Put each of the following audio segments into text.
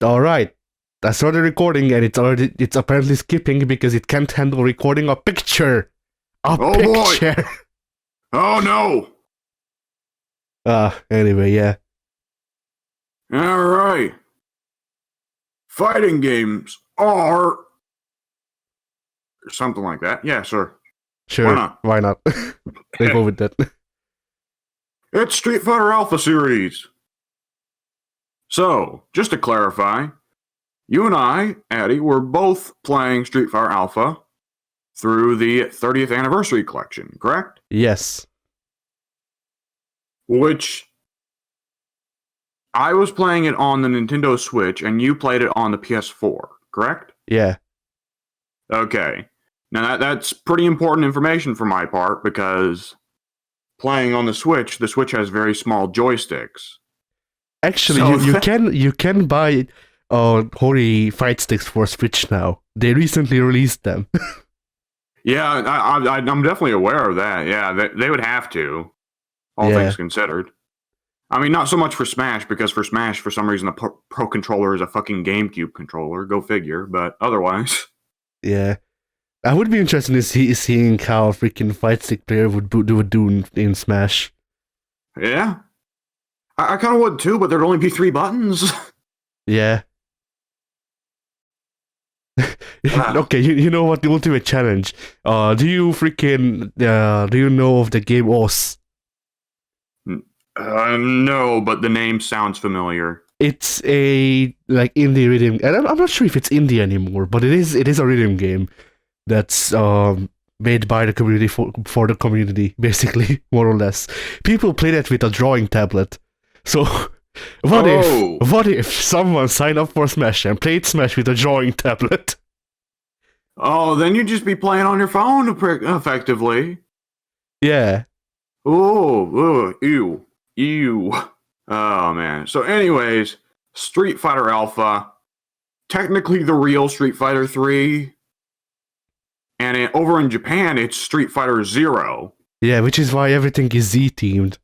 Alright. I started recording and it's apparently skipping because it can't handle recording a picture. A Oh boy! picture. Oh no! Anyway, yeah. Alright. Fighting games are... something like that. Yeah, sure. Sure. not? Why not? They go with that. It's Street Fighter Alpha series. So, just to clarify, you and I, Addy, were both playing Street Fighter Alpha through the 30th anniversary collection, correct? Yes. Which I was playing it on the Nintendo Switch and you played it on the PS4, correct? Yeah. Okay. Now that's pretty important information for my part because playing on the Switch has very small joysticks. Actually, So you can buy Hori fight sticks for Switch now. They recently released them. yeah, I'm definitely aware of that. Yeah, they would have to, all Yeah. things considered. I mean, not so much for Smash, because for Smash, for some reason, the Pro controller is a fucking GameCube controller. Go figure. But otherwise, Yeah. I would be interested in seeing how a freaking fight stick player would do in Smash. yeah, I kind of would too, but there'd only be 3 buttons. Yeah. Okay, you know what? The ultimate challenge. Do you know of the game OS? No, but the name sounds familiar. It's a like indie rhythm, and I'm not sure if it's indie anymore, but it is a rhythm game that's made by the community for the community, basically, more or less. People play that with a drawing tablet. So what if someone signed up for Smash and played Smash with a drawing tablet? Oh, then you'd just be playing on your phone effectively. Yeah. Oh, ew. Oh man. So, anyways, Street Fighter Alpha, technically the real Street Fighter 3, and over in Japan, it's Street Fighter Zero. Yeah, which is why everything is Z themed.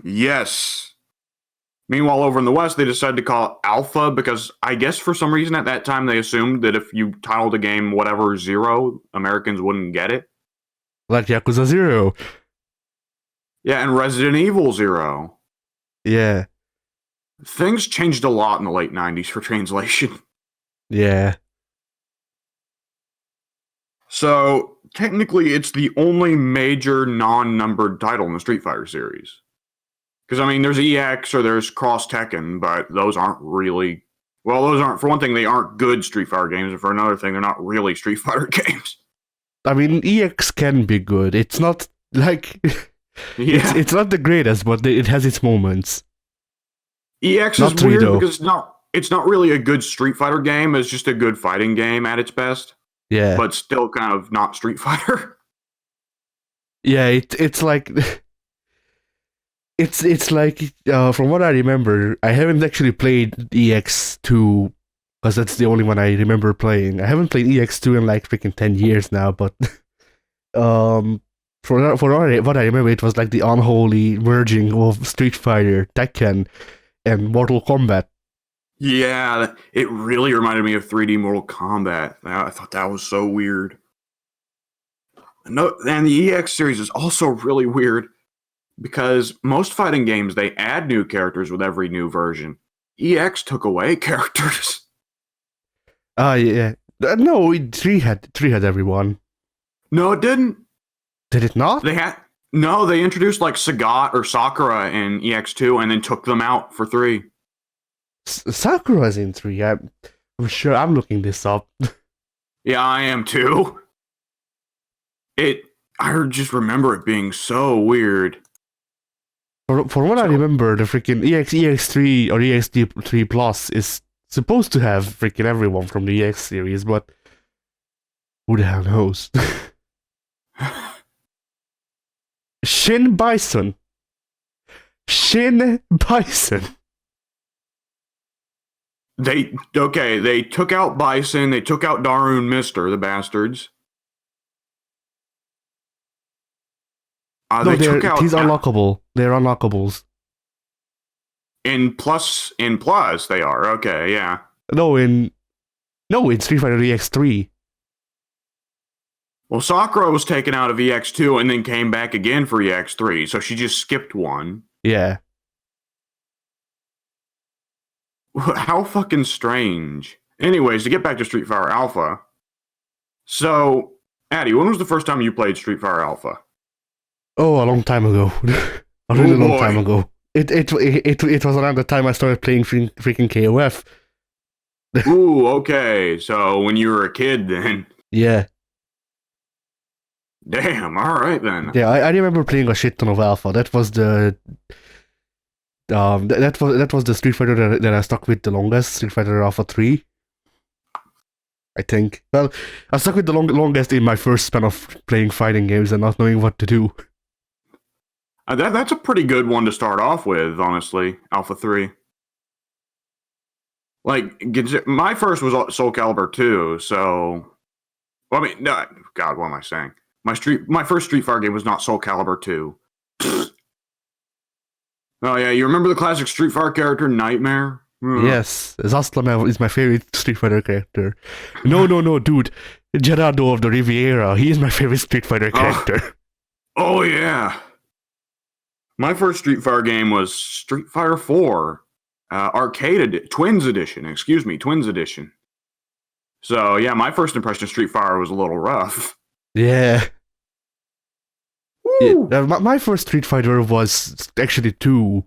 Yes. Meanwhile, over in the West, they decided to call it Alpha because I guess for some reason at that time they assumed that if you titled a game whatever Zero, Americans wouldn't get it. Like Yakuza 0. Yeah, and Resident Evil Zero. Yeah. Things changed a lot in the late 90s for translation. Yeah. So, technically, it's the only major non-numbered title in the Street Fighter series. Because, I mean, there's EX or there's Cross Tekken, but those aren't really... Well, those aren't... For one thing, they aren't good Street Fighter games, and for another thing, they're not really Street Fighter games. I mean, EX can be good. It's not, like... Yeah. It's not the greatest, but it has its moments. EX Not is 3, weird though. because it's not really a good Street Fighter game. It's just a good fighting game at its best. Yeah. But still kind of not Street Fighter. Yeah, it's like... It's like, from what I remember, I haven't actually played EX2, because that's the only one I remember playing. I haven't played EX2 in like freaking 10 years now, but... For what I remember, it was like the unholy merging of Street Fighter, Tekken, and Mortal Kombat. Yeah, it really reminded me of 3D Mortal Kombat. I thought that was so weird. No, and the EX series is also really weird because most fighting games, they add new characters with every new version. EX took away characters. Yeah. No, 3 had everyone. No, it didn't. Did it not? They introduced like Sagat or Sakura in EX2 and then took them out for 3. Sakura's in 3. I'm sure I'm looking this up. Yeah, I am too. I just remember it being so weird. For what I remember, the freaking EX3 or EX3 Plus is supposed to have freaking everyone from the EX series, but who the hell knows? Shin Bison. They took out Bison, they took out Darun Mister, the bastards. No, he's unlockable. They're unlockables. In plus, they are. Okay, yeah. No, in Street Fighter EX3. Well, Sakura was taken out of EX2 and then came back again for EX3, so she just skipped one. Yeah. How fucking strange. Anyways, to get back to Street Fighter Alpha. So, Addy, when was the first time you played Street Fighter Alpha? Oh, a long time ago. A really long time ago. It was around the time I started playing freaking KOF. Ooh, okay. So when you were a kid then. Yeah. Damn, alright then. Yeah, I remember playing a shit ton of Alpha. That was the that was the Street Fighter that I stuck with the longest, Street Fighter Alpha 3. I think. Well, I stuck with the longest in my first span of playing fighting games and not knowing what to do. That's a pretty good one to start off with, honestly. Alpha 3. Like, my first was Soul Calibur 2, so... Well, I mean, no, God, what am I saying? My first Street Fighter game was not Soul Calibur 2. Oh, yeah, you remember the classic Street Fighter character, Nightmare? Yes, Zastlana is my favorite Street Fighter character. No, dude. Gerardo of the Riviera, he is my favorite Street Fighter character. Oh, yeah. My first Street Fighter game was Street Fighter 4. Twins Edition. So, yeah, my first impression of Street Fighter was a little rough. Yeah. My first Street Fighter was actually 2.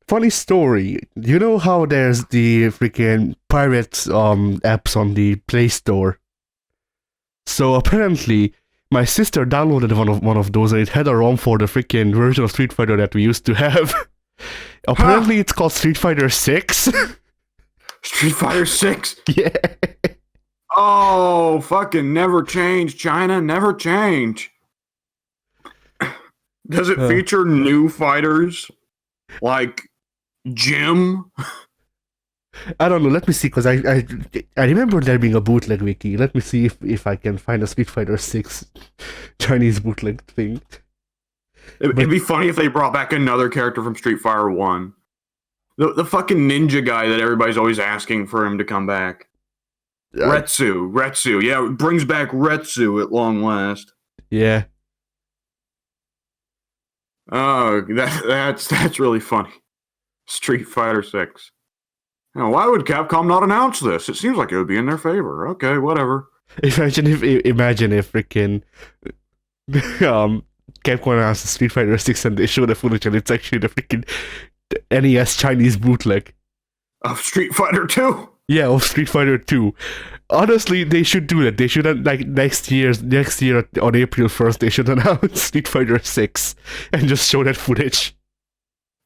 Funny story. You know how there's the freaking pirate apps on the Play Store? So apparently, my sister downloaded one of those and it had a ROM for the freaking version of Street Fighter that we used to have. Apparently, it's called Street Fighter 6. Street Fighter 6? Yeah. Oh, fucking never change, China. Never change. Does it feature new fighters? Like Jim? I don't know. Let me see, because I remember there being a bootleg wiki. Let me see if I can find a Street Fighter 6 Chinese bootleg thing. It'd be funny if they brought back another character from Street Fighter 1. The fucking ninja guy that everybody's always asking for him to come back. Retsu. Yeah, it brings back Retsu at long last. Yeah. Oh, that's really funny. Street Fighter 6. Now, why would Capcom not announce this? It seems like it would be in their favor. Okay, whatever. Imagine if freaking Capcom announced Street Fighter 6 and they show the footage and it's actually the freaking NES Chinese bootleg of Street Fighter 2. Yeah, of Street Fighter 2. Honestly, they should do that. They should, like, next year on April 1st, they should announce Street Fighter 6 and just show that footage.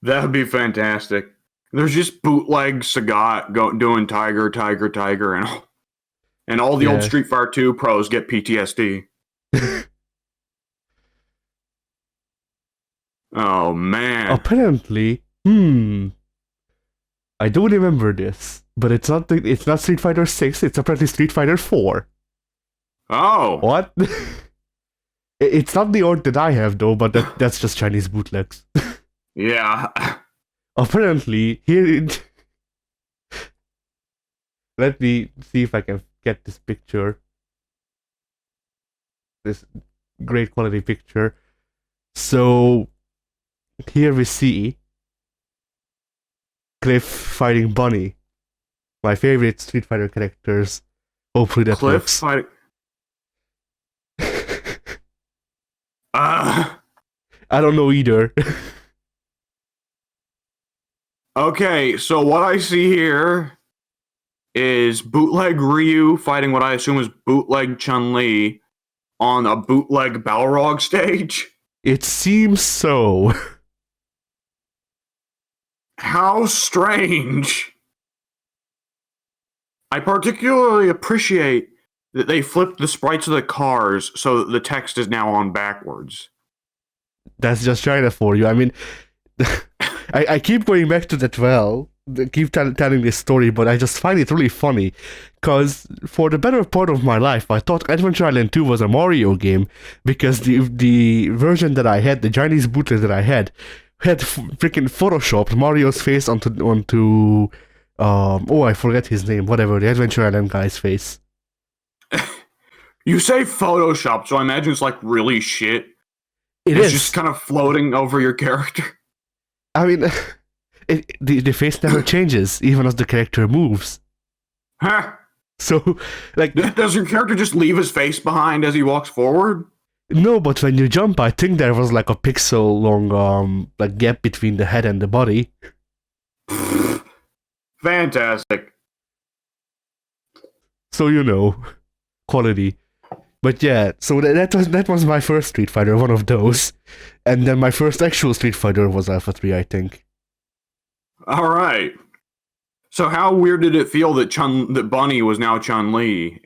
That would be fantastic. There's just bootleg Sagat doing Tiger, and all the old Street Fighter 2 pros get PTSD. Oh, man. Apparently, I do remember this, but it's not Street Fighter 6, it's apparently Street Fighter 4. Oh. What? It's not the order that I have, though, but that's just Chinese bootlegs. Yeah. Apparently, let me see if I can get this picture. This great quality picture. So, here we see Cliff fighting Bunny. My favorite Street Fighter characters. Hopefully that Cliff works. fighting... I don't know either. Okay, so what I see here is bootleg Ryu fighting what I assume is bootleg Chun-Li on a bootleg Balrog stage. It seems so. How strange. I particularly appreciate that they flipped the sprites of the cars so that the text is now on backwards. That's just China for you. I mean, I keep going back to that keep telling this story, but I just find it really funny, because for the better part of my life, I thought Adventure Island 2 was a Mario game, because the version that I had, the Chinese bootleg that I had, had freaking photoshopped Mario's face onto oh, I forget his name, whatever, the Adventure Island guy's face. You say Photoshop, so I imagine it's like really shit. It's just kind of floating over your character. I mean, the face never changes, even as the character moves. Huh? So, like, does your character just leave his face behind as he walks forward? No, but when you jump, I think there was like a pixel long like gap between the head and the body. Fantastic. So quality. But yeah, so that was my first Street Fighter, one of those, and then my first actual Street Fighter was Alpha 3, I think. All right. So how weird did it feel that Bunny was now Chun-Li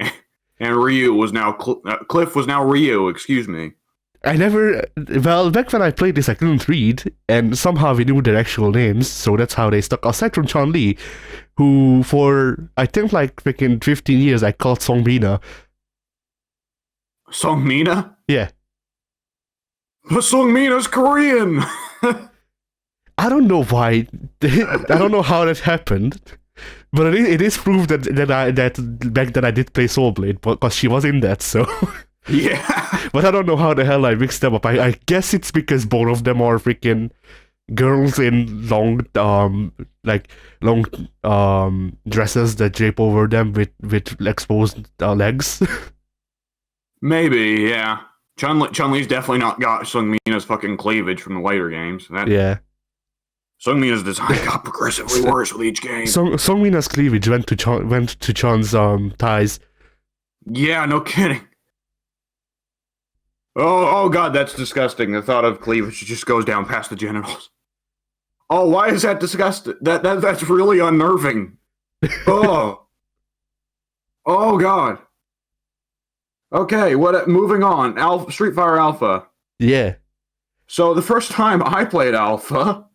and Ryu was now Cliff was now Ryu? Excuse me. Back when I played this, I couldn't read, and somehow we knew their actual names, so that's how they stuck. Aside from Chun-Li, who for I think like freaking 15 years I called Song Mina. Song Mina? Yeah. But Song Mina's Korean! I don't know why. I don't know how that happened, but it is proof that back then I did play Soul Blade because she was in that. So yeah. But I don't know how the hell I mixed them up. I guess it's because both of them are freaking girls in long dresses that drape over them with exposed legs. Maybe, yeah. Chun-Li's definitely not got Sung Mina's fucking cleavage from the later games. Yeah. Sung Mina's design got progressively worse with each game. Sung Mina's cleavage went to Chun's thighs. Yeah, no kidding. Oh god, that's disgusting. The thought of cleavage just goes down past the genitals. Oh, why is that disgusting? That's really unnerving. Oh. Oh god. Okay, moving on. Street Fighter Alpha. Yeah. So the first time I played Alpha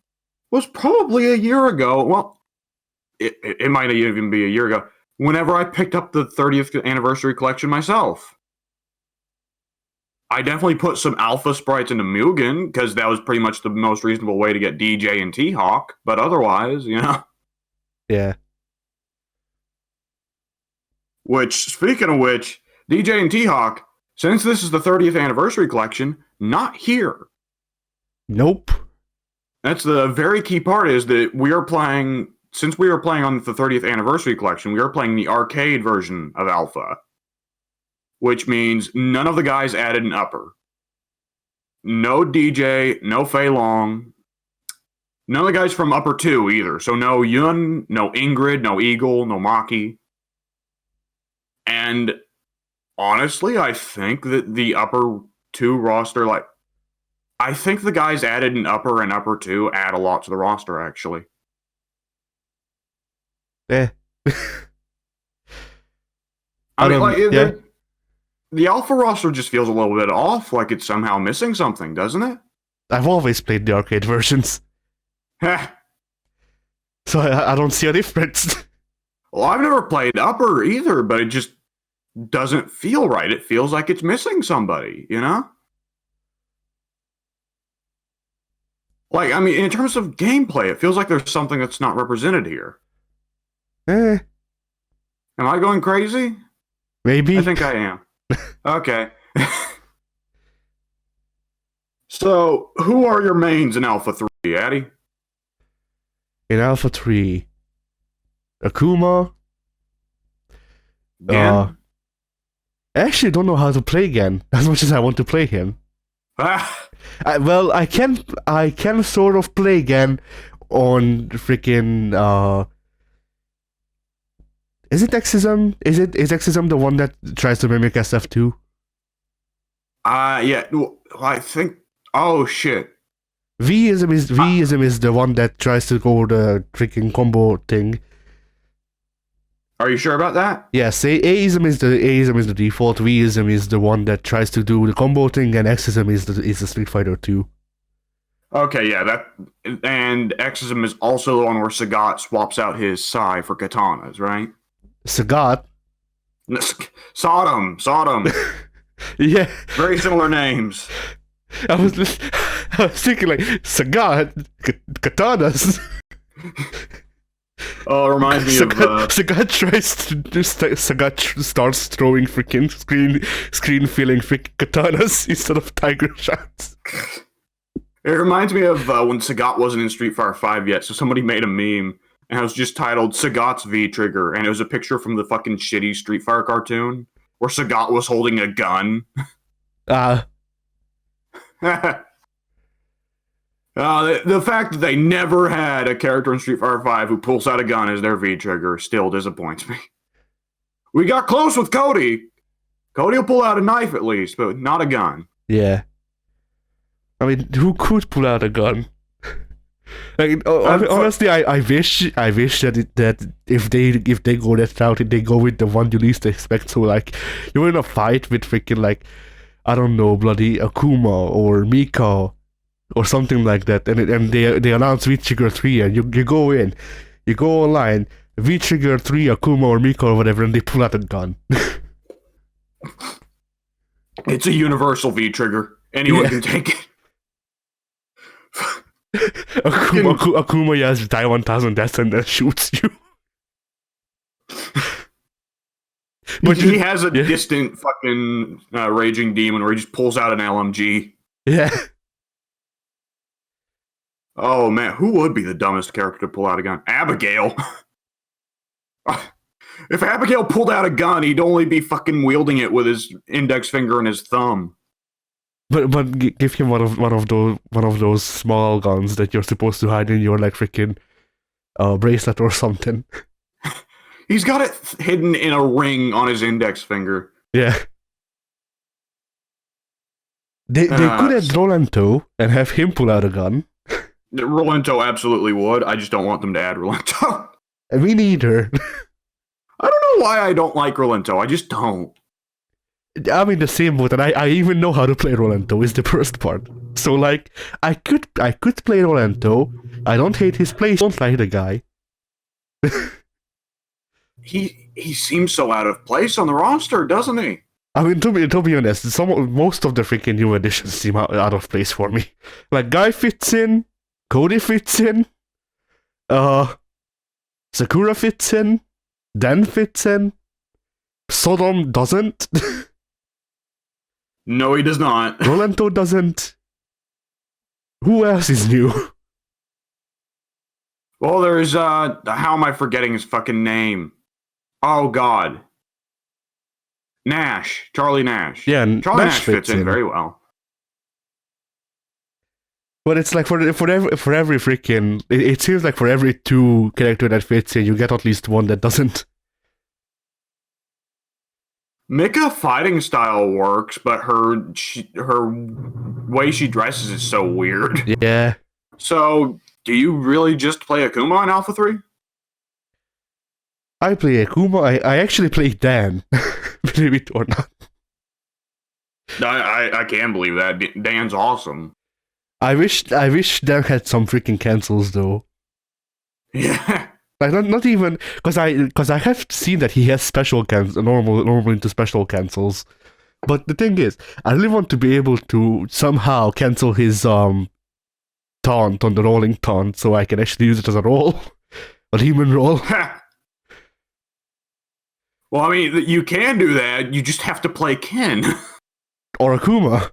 was probably a year ago. Well, it might even be a year ago. Whenever I picked up the 30th anniversary collection myself. I definitely put some Alpha sprites into Mugen, because that was pretty much the most reasonable way to get DJ and T-Hawk, but otherwise, Yeah. Speaking of which, DJ and T-Hawk, since this is the 30th anniversary collection, not here. Nope. That's the very key part, is that since we are playing on the 30th anniversary collection, we are playing the arcade version of Alpha. Which means none of the guys added an upper. No DJ, no Fei Long. None of the guys from Upper 2 either. So no Yun, no Ingrid, no Eagle, no Maki. And honestly, I think that the Upper 2 roster, I think the guys added an Upper and Upper 2 add a lot to the roster, actually. Yeah. I mean, the Alpha roster just feels a little bit off, like it's somehow missing something, doesn't it? I've always played the arcade versions. So I don't see a difference. Well, I've never played Upper either, but it just doesn't feel right. It feels like it's missing somebody, Like, I mean, in terms of gameplay, it feels like there's something that's not represented here. Am I going crazy? Maybe. I think I am. Okay. So, who are your mains in Alpha 3, Addy? In Alpha 3, Akuma. Gen? I actually don't know how to play Gen as much as I want to play him. I can sort of play Gen on freaking is it Exism? Is Exism the one that tries to mimic SF2? Yeah. Well, I think. Oh shit. Vism is the one that tries to go the freaking combo thing. Are you sure about that? Yes, Aism is the default. Vism is the one that tries to do the combo thing, and Exism is the Street Fighter 2. Okay, yeah, and Exism is also the one where Sagat swaps out his Sai for katanas, right? Sagat? Sodom. Yeah. Very similar names. I I was thinking like Sagat, katanas. Oh, it reminds me of Sagat tries to just Sagat starts throwing freaking screen filling freaking katanas instead of tiger shots. It reminds me of when Sagat wasn't in Street Fighter 5 yet, so somebody made a meme and it was just titled Sagat's V Trigger, and it was a picture from the fucking shitty Street Fighter cartoon where Sagat was holding a gun. The fact that they never had a character in Street Fighter 5 who pulls out a gun as their V trigger still disappoints me. We got close with Cody. Cody will pull out a knife at least, but not a gun. Yeah. I mean, who could pull out a gun? Like, honestly, I wish that if they go that route, they go with the one you least expect. So like, you're in a fight with freaking like, I don't know, bloody Akuma or Mika or something like that, and they announce V Trigger 3, and you go in, you go online, V Trigger 3, Akuma or Mika or whatever, and they pull out a gun. It's a universal V trigger. Anyone can take it. Akuma yells die 1000 deaths and then shoots you. But he has a distant fucking raging demon where he just pulls out an LMG. Yeah. Oh man, who would be the dumbest character to pull out a gun? Abigail. If Abigail pulled out a gun, he'd only be fucking wielding it with his index finger and his thumb. But give him one of those small guns that you're supposed to hide in your like freaking bracelet or something. He's got it hidden in a ring on his index finger. Yeah. They could add Rolento and have him pull out a gun. Rolento absolutely would. I just don't want them to add Rolento. Me neither. I don't know why I don't like Rolento. I just don't. I'm in the same boat, and I even know how to play Rolento is the first part. So like, I could play Rolento. I don't hate his play. Don't like the guy. He seems so out of place on the roster, doesn't he? I mean, to be honest, most of the freaking new additions seem out of place for me. Like, Guy fits in, Cody fits in, Sakura fits in, Dan fits in, Sodom doesn't. No, he does not. Rolento doesn't. Who else is new? Well, there's how am I forgetting his fucking name? Oh God. Nash. Charlie Nash. Yeah, Charlie Nash fits in very well. But it's like for every freaking, it seems like for every 2 character that fits in, you get at least one that doesn't. Mika fighting style works, but her way she dresses is so weird. Yeah. So, do you really just play Akuma in Alpha 3? I play Akuma. I actually play Dan, believe it or not. I can't believe that. Dan's awesome. I wish Dan had some freaking cancels though. Yeah. Like not even because I have seen that he has special cancels, normal into special cancels. But the thing is, I really want to be able to somehow cancel his taunt on the rolling taunt, so I can actually use it as a roll, a demon roll. Well, I mean, you can do that. You just have to play Ken Or Akuma.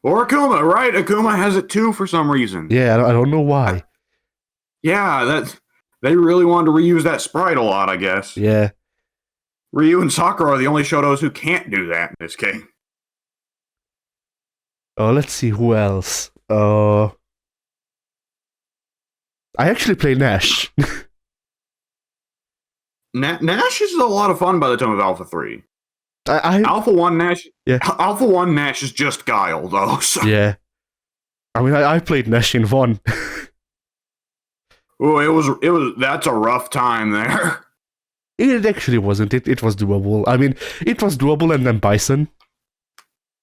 Or Akuma, right? Akuma has it too for some reason. Yeah, I don't know why. Yeah, they really wanted to reuse that sprite a lot, I guess. Yeah. Ryu and Sakura are the only Shotos who can't do that in this game. Let's see who else. I actually play Nash. Nash is a lot of fun by the time of Alpha 3. Alpha 1 Nash. Yeah. Alpha 1 Nash is just Guile, though. So. Yeah. I mean, I played Nash in 1. Oh, it was. That's a rough time there. It actually wasn't. It was doable. I mean, it was doable, and then Bison.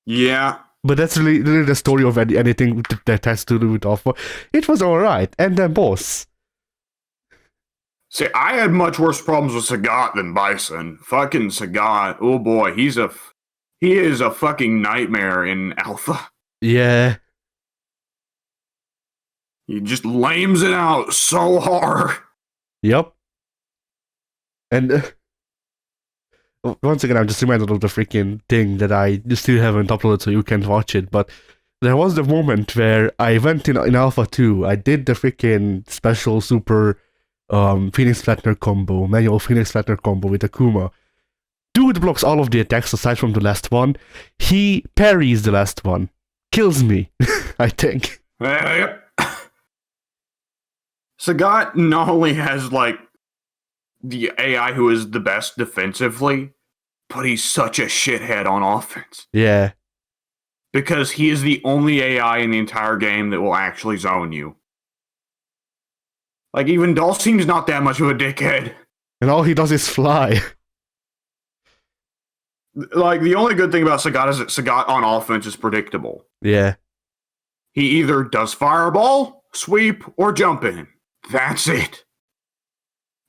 Yeah. But that's really the story of anything that has to do with Alpha. It was alright, and then Boss. See, I had much worse problems with Sagat than Bison. Fucking Sagat. Oh boy, he is a fucking nightmare in Alpha. Yeah. He just lames it out so hard. Yep. And once again, I'm just reminded of the freaking thing that I still haven't uploaded, so you can watch it. But there was the moment where I went in Alpha 2. I did the freaking special super Phoenix Flatner combo, manual Phoenix Flatner combo with Akuma. Dude blocks all of the attacks aside from the last one. He parries the last one. Kills me, I think. Sagat not only has, like, the AI who is the best defensively, but he's such a shithead on offense. Yeah. Because he is the only AI in the entire game that will actually zone you. Like, even Dulcine's not that much of a dickhead. And all he does is fly. Like, the only good thing about Sagat is that Sagat on offense is predictable. Yeah. He either does fireball, sweep, or jump in. That's it.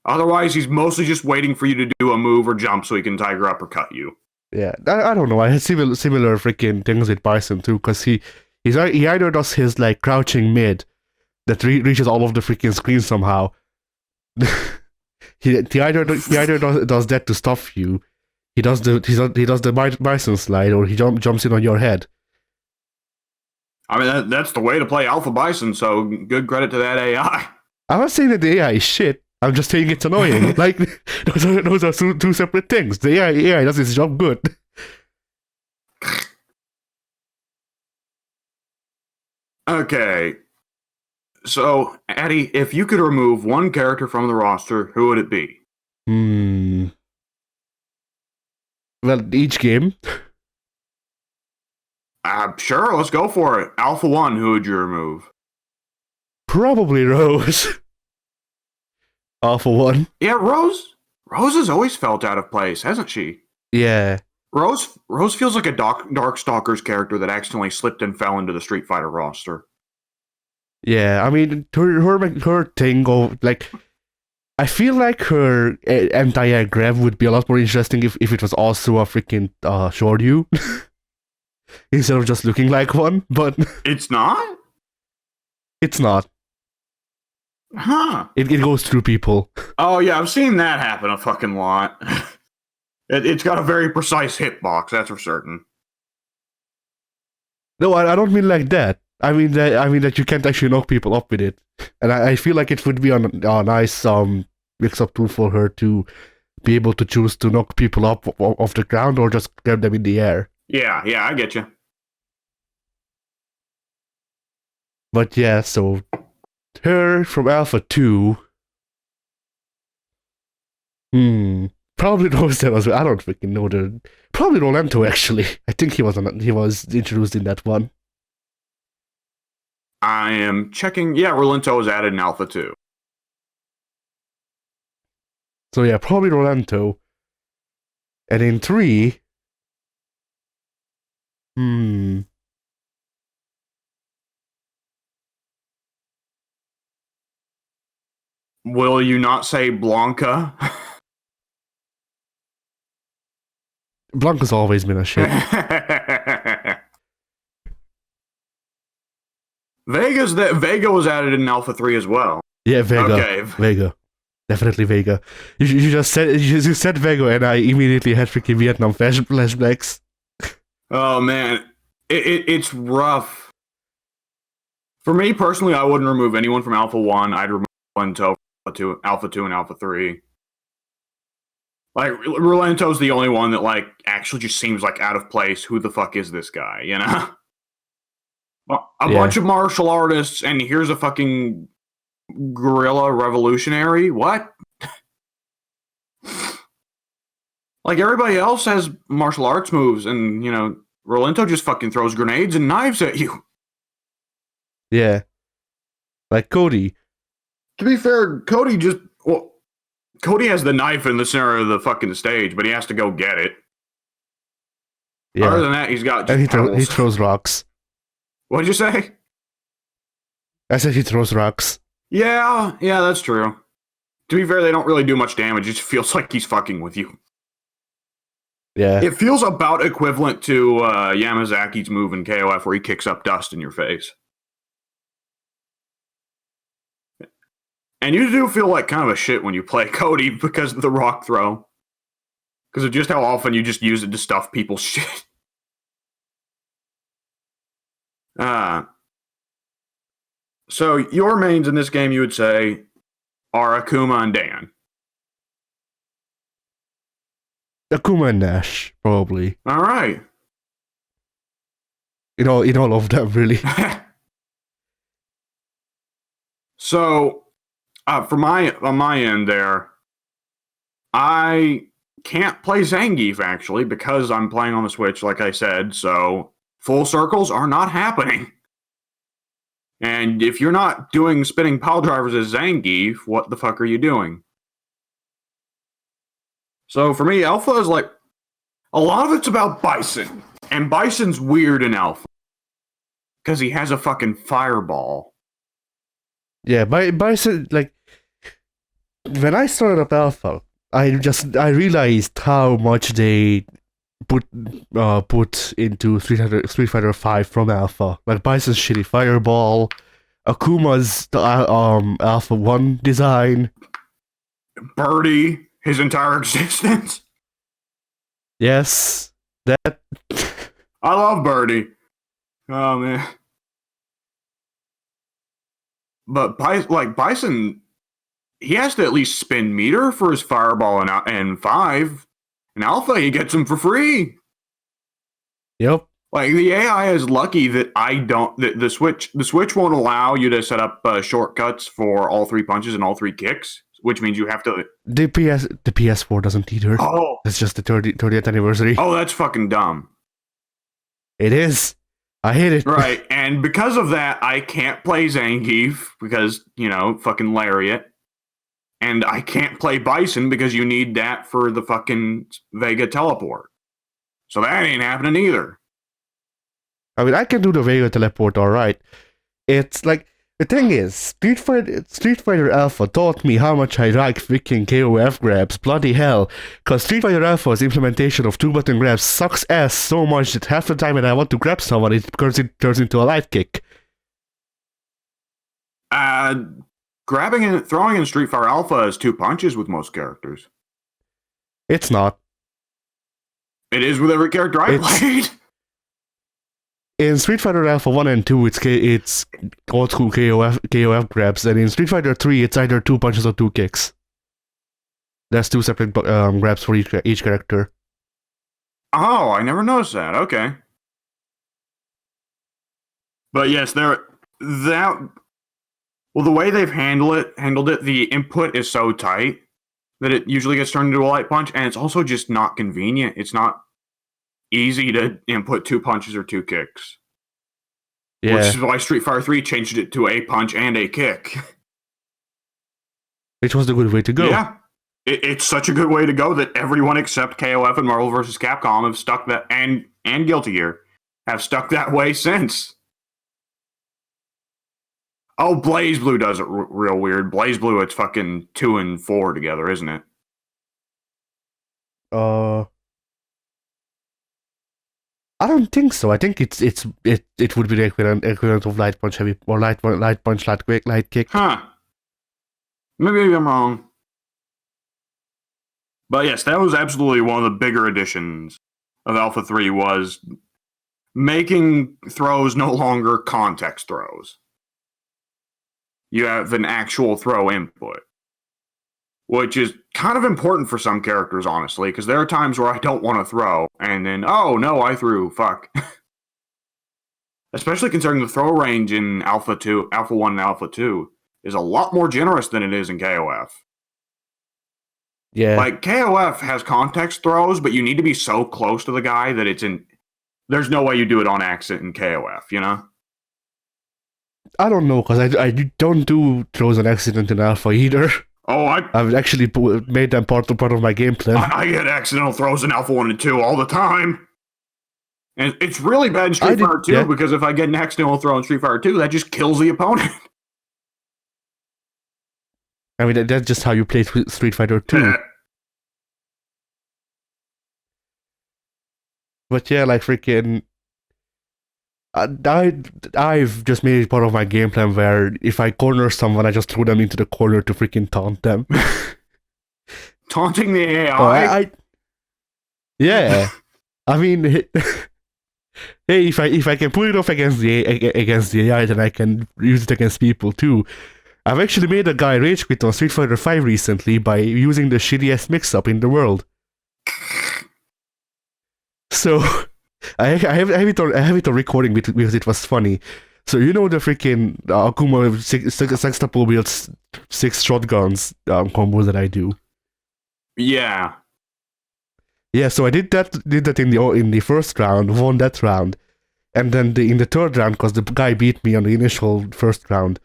Otherwise, he's mostly just waiting for you to do a move or jump so he can tiger uppercut you. Yeah, I don't know. I had similar freaking things with Bison too, because he either does his like crouching mid that reaches all of the freaking screens somehow. he either does that to stuff you. He does the Bison slide, or he jumps in on your head. I mean, that's the way to play Alpha Bison, so good credit to that AI. I'm not saying that the AI is shit. I'm just saying it's annoying. Like, those are two separate things. The AI does its job good. Okay. So, Addy, if you could remove one character from the roster, who would it be? Well, each game. Sure, let's go for it. Alpha 1, who would you remove? Probably Rose. Alpha 1. Yeah, Rose has always felt out of place, hasn't she? Yeah. Rose feels like a Darkstalkers character that accidentally slipped and fell into the Street Fighter roster. Yeah, I mean, her thing of, like, I feel like her entire grab would be a lot more interesting if it was also a freaking Shoryu. Instead of just looking like one, but... It's not? It's not. Huh. It goes through people. Oh, yeah, I've seen that happen a fucking lot. It's got a very precise hitbox, that's for certain. No, I don't mean like that. I mean that you can't actually knock people up with it. And I feel like it would be a nice mix-up tool for her to be able to choose to knock people up off the ground or just grab them in the air. Yeah, I get you. But yeah, so her from Alpha 2. Probably Rosetta as well. I don't freaking know the. Probably Rolento actually. I think he was introduced in that one. I am checking. Yeah, Rolento was added in Alpha 2. So yeah, probably Rolento. And in 3. Will you not say Blanca? Blanca's always been a shit. Vega was added in Alpha 3 as well. Yeah, Vega. Okay. Vega. Definitely Vega. You just said Vega and I immediately had freaking Vietnam flashbacks. Oh man. It's rough. For me personally, I wouldn't remove anyone from Alpha 1. I'd remove Rolento, Alpha 2, and Alpha 3. Like, Rolento's the only one that, like, actually just seems like out of place. Who the fuck is this guy, you know? A bunch of martial artists, and here's a fucking guerrilla revolutionary? What? Like, everybody else has martial arts moves, and, you know, Rolento just fucking throws grenades and knives at you. Yeah. Like Cody. To be fair, Cody has the knife in the center of the fucking stage, but he has to go get it. Yeah. Other than that, he's got just he throws rocks. What'd you say? I said he throws rocks. Yeah, that's true. To be fair, they don't really do much damage. It just feels like he's fucking with you. Yeah. It feels about equivalent to Yamazaki's move in KOF where he kicks up dust in your face. And you do feel like kind of a shit when you play Cody because of the rock throw. Because of just how often you just use it to stuff people's shit. So your mains in this game, you would say, are Akuma and Dan. Akuma and Nash, probably. All right. In all of them, really. So, on my end there, I can't play Zangief actually because I'm playing on the Switch, like I said. So full circles are not happening. And if you're not doing spinning pile drivers as Zangief, what the fuck are you doing? So for me, Alpha is like a lot of it's about Bison, and Bison's weird in Alpha because he has a fucking fireball. Yeah, Bison, like, when I started up Alpha, I realized how much they put into Street Fighter V from Alpha. Like Bison's shitty fireball, Akuma's Alpha 1 design. Birdie, his entire existence. Yes, that. I love Birdie. Oh man. But Bison, he has to at least spend meter for his fireball and 5. In Alpha, he gets them for free. Yep. Like the AI is lucky that I don't. The Switch won't allow you to set up shortcuts for all 3 punches and all 3 kicks, which means you have to. The PS4 doesn't either. Oh, it's just the 30th anniversary. Oh, that's fucking dumb. It is. I hate it. Right, and because of that, I can't play Zangief because, fucking Lariat. And I can't play Bison because you need that for the fucking Vega teleport. So that ain't happening either. I mean, I can do the Vega teleport alright. It's like, the thing is, Street Fighter Alpha taught me how much I like freaking KOF grabs, bloody hell. Cause Street Fighter Alpha's implementation of 2-button grabs sucks ass so much that half the time when I want to grab someone, it turns into a light kick. Grabbing and throwing in Street Fighter Alpha is 2 punches with most characters. It's not. It is with every character I played. In Street Fighter Alpha 1 and 2, it's old school KOF grabs, and in Street Fighter 3, it's either 2 punches or 2 kicks. There's 2 separate grabs for each character. Oh, I never noticed that. Okay. But yes, the way they've handled it, the input is so tight that it usually gets turned into a light punch, and it's also just not convenient. It's not easy to input 2 punches or 2 kicks. Yeah. Which is why Street Fighter 3 changed it to a punch and a kick. Which was the good way to go. Yeah. It's such a good way to go that everyone except KOF and Marvel vs. Capcom have stuck that, and Guilty Gear, have stuck that way since. Oh, Blaze Blue does it real weird. Blaze Blue, it's fucking 2 and 4 together, isn't it? I don't think so. I think it would be the equivalent of light punch heavy or light punch light kick. Huh. Maybe I'm wrong. But yes, that was absolutely one of the bigger additions of Alpha 3 was making throws no longer context throws. You have an actual throw input, which is kind of important for some characters, honestly, because there are times where I don't want to throw, and then, oh, no, I threw, fuck. Especially considering the throw range in Alpha 1 and Alpha 2 is a lot more generous than it is in KOF. Yeah. Like, KOF has context throws, but you need to be so close to the guy that there's no way you do it on accident in KOF, you know? I don't know, because I don't do throws on accident in Alpha either. Oh, I've actually made them part of my game plan. I get accidental throws in Alpha 1 and 2 all the time. And it's really bad in Street Fighter 2, because if I get an accidental throw in Street Fighter 2, that just kills the opponent. I mean, that's just how you play Street Fighter 2. But yeah, like freaking... I've just made it part of my game plan where if I corner someone, I just throw them into the corner to freaking taunt them. Taunting the Oh, AI? Yeah. I mean, hey, if I can pull it off against the AI, then I can use it against people too. I've actually made a guy rage quit on Street Fighter V recently by using the shittiest mix-up in the world. So I have it on recording because it was funny. So you know the freaking Akuma sextuple wields 6 shotguns combo that I do. Yeah. Yeah, so I did that in the first round, won that round, and then in the third round, because the guy beat me on the initial first round.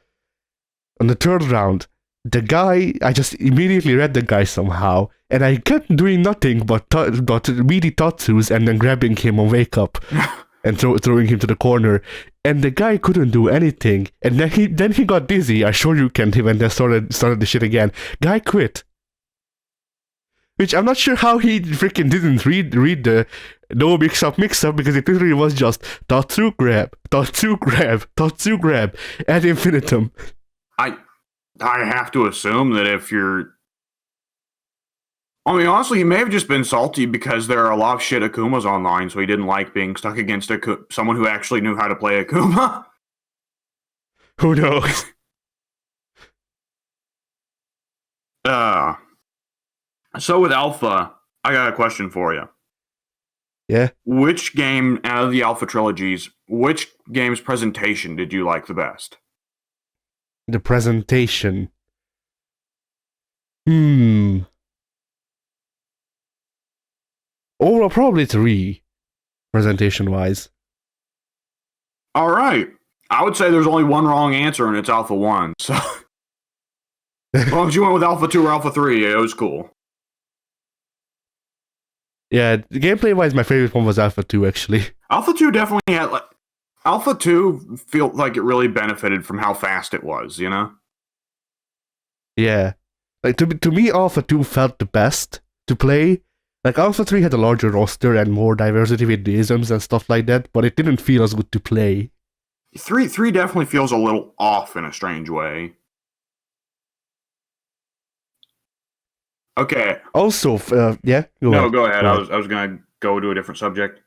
On the third round, the guy, I just immediately read the guy somehow, and I kept doing nothing but meaty tatsus and then grabbing him on wake up and throwing him to the corner. And the guy couldn't do anything, and then he got dizzy. I shoryukened him and then started the shit again. Guy quit. Which I'm not sure how he freaking didn't read the no mix up because it literally was just tatsu grab ad infinitum. I have to assume that if you're... I mean, honestly, he may have just been salty because there are a lot of shit Akumas online, so he didn't like being stuck against someone who actually knew how to play Akuma. Who knows? So with Alpha, I got a question for you. Yeah? Which game out of the Alpha trilogies, which game's presentation did you like the best? The presentation. Overall, probably 3, presentation-wise. All right. I would say there's only one wrong answer, and it's Alpha 1. So, as long as you went with Alpha 2 or Alpha 3, it was cool. Yeah, gameplay-wise, my favorite one was Alpha 2, actually. Alpha 2 definitely had... Alpha 2 felt like it really benefited from how fast it was, you know? Yeah. Like, to me, Alpha 2 felt the best to play. Like, Alpha 3 had a larger roster and more diversity with the isms and stuff like that, but it didn't feel as good to play. 3 definitely feels a little off in a strange way. Okay. Also, yeah? Go ahead. I was going to go to a different subject.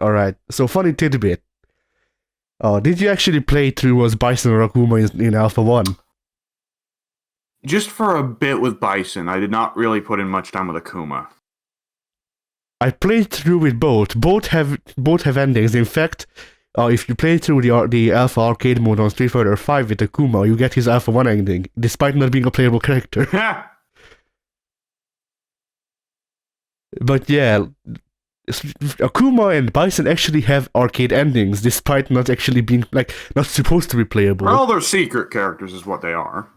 Alright, so funny tidbit. Did you actually play through as Bison or Akuma in Alpha 1? Just for a bit with Bison. I did not really put in much time with Akuma. I played through with both. Both have endings. In fact, if you play through the Alpha arcade mode on Street Fighter V with Akuma, you get his Alpha 1 ending, despite not being a playable character. But yeah, Akuma and Bison actually have arcade endings, despite not actually being, like, not supposed to be playable. Well, they're secret characters is what they are.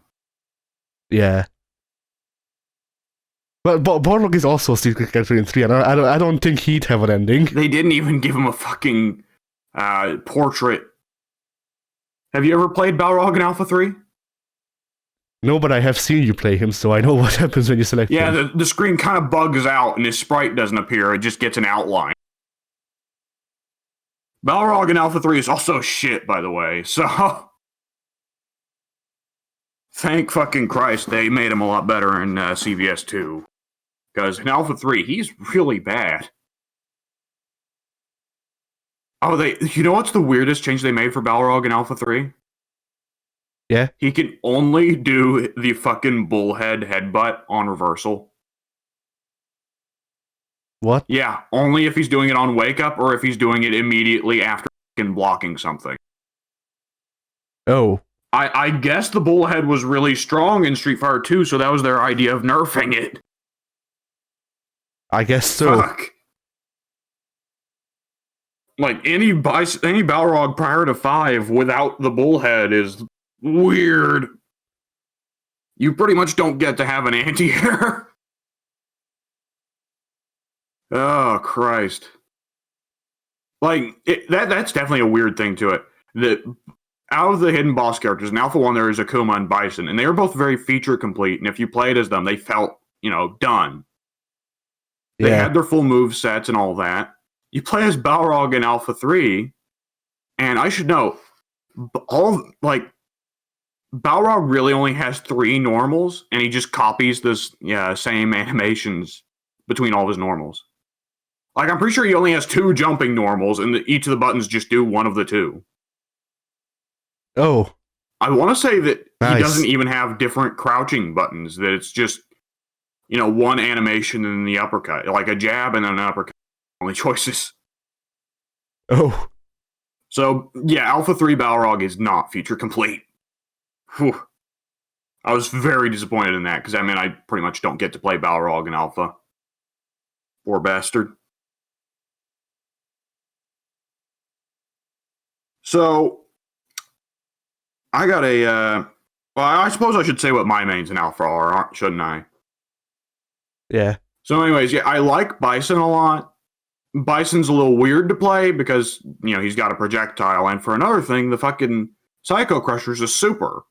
Yeah. But Borlog is also a secret character in 3, and I don't think he'd have an ending. They didn't even give him a fucking portrait. Have you ever played Balrog in Alpha 3? No, but I have seen you play him, so I know what happens when you select him. Yeah, the screen kind of bugs out, and his sprite doesn't appear. It just gets an outline. Balrog in Alpha 3 is also shit, by the way, so... Thank fucking Christ they made him a lot better in CVS 2. Because in Alpha 3, he's really bad. Oh, you know what's the weirdest change they made for Balrog in Alpha 3? Yeah? He can only do the fucking bullhead headbutt on reversal. What? Yeah, only if he's doing it on wake up or if he's doing it immediately after blocking something. Oh. I guess the bullhead was really strong in Street Fighter 2, so that was their idea of nerfing it. I guess so. Fuck. Like, any Balrog prior to 5 without the bullhead is weird. You pretty much don't get to have an anti-air. Oh, Christ. Like, that's definitely a weird thing to it. That out of the hidden boss characters, in Alpha 1 there is Akuma and Bison, and they were both very feature complete, and if you played as them, they felt, done. They had their full move sets and all that. You play as Balrog in Alpha 3, And I should know, like Balrog really only has 3 normals, and he just copies this same animations between all of his normals. Like, I'm pretty sure he only has 2 jumping normals, and each of the buttons just do one of the 2. Oh, I want to say that he doesn't nice. even have different crouching buttons, that it's just, one animation and the uppercut. Like a jab and an uppercut. Only choices. Oh, So, yeah, Alpha 3 Balrog is not feature complete. Whew. I was very disappointed in that, because I mean, I pretty much don't get to play Balrog in Alpha. Poor bastard. So, I got a, well, I suppose I should say what my mains in Alpha are, shouldn't I? yeah. So anyways, yeah, I like Bison a lot. Bison's a little weird to play because, he's got a projectile, and for another thing, the fucking Psycho Crusher's a super.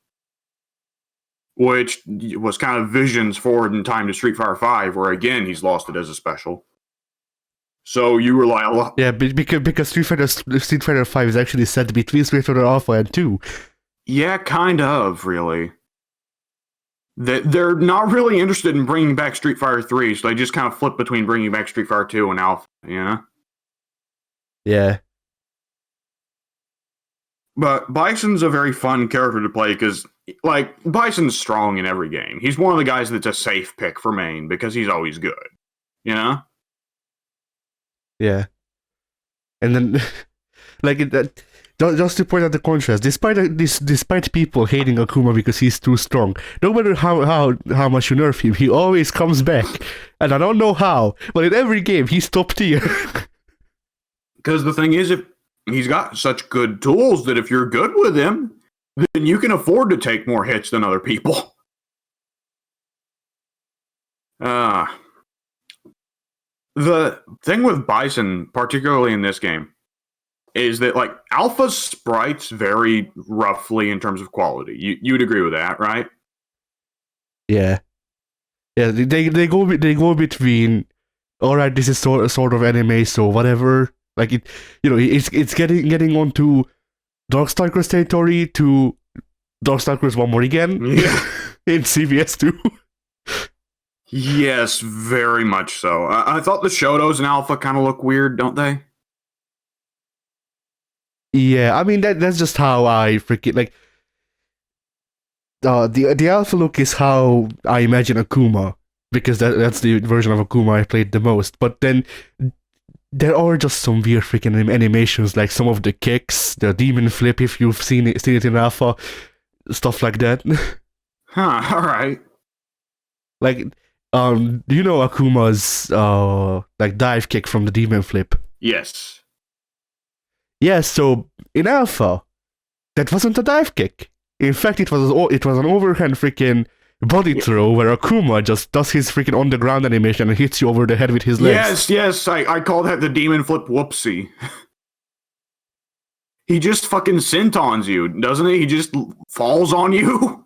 Which was kind of visions forward in time to Street Fighter V, where again, he's lost it as a special. So you rely a lot. Yeah, because Street Fighter 5 is actually set between Street Fighter Alpha and 2. Yeah, kind of, really. They're not really interested in bringing back Street Fighter 3, so they just kind of flip between bringing back Street Fighter 2 and Alpha, Yeah. But Bison's a very fun character to play because, like, Bison's strong in every game. He's one of the guys that's a safe pick for main because he's always good, Yeah. And then, just to point out the contrast, despite people hating Akuma because he's too strong, no matter how much you nerf him, he always comes back. And I don't know how, but in every game, he's top tier. Because the thing is, if he's got such good tools that if you're good with him, then you can afford to take more hits than other people. The thing with Bison, particularly in this game, is that, like, Alpha's sprites vary roughly in terms of quality. You'd agree with that, right? Yeah. Yeah, they go between, all right, this is sort of anime, so whatever. Like it's getting onto Darkstalkers territory to Darkstalkers one more again. Yeah. In CVS 2. Yes, very much so. I thought the Shotos in Alpha kind of look weird, don't they? Yeah, I mean that's just how I freaking like. The Alpha look is how I imagine Akuma, because that's the version of Akuma I played the most. But then there are just some weird freaking animations, like some of the kicks, the demon flip, if you've seen it in Alpha, stuff like that. Huh, alright. Like, do you know Akuma's like dive kick from the demon flip? Yes. Yeah, so in Alpha, that wasn't a dive kick. In fact, it was an overhand freaking body throw where Akuma just does his freaking on the ground animation and hits you over the head with his legs. Yes, I call that the demon flip whoopsie. He just fucking sentons you, doesn't he? He just falls on you.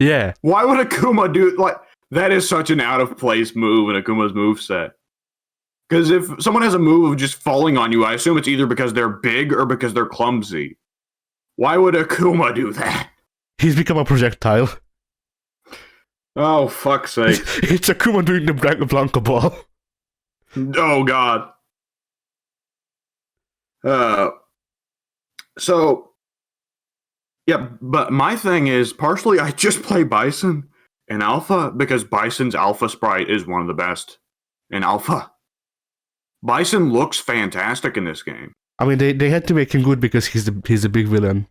Yeah. Why would Akuma do, like, that is such an out of place move in Akuma's moveset. Because if someone has a move of just falling on you, I assume it's either because they're big or because they're clumsy. Why would Akuma do that? He's become a projectile. Oh, fuck's sake. It's Akuma doing the Blanca ball. Oh, God. So, yeah, but my thing is, partially I just play Bison in Alpha because Bison's Alpha sprite is one of the best in Alpha. Bison looks fantastic in this game. I mean, they had to make him good because he's a big villain.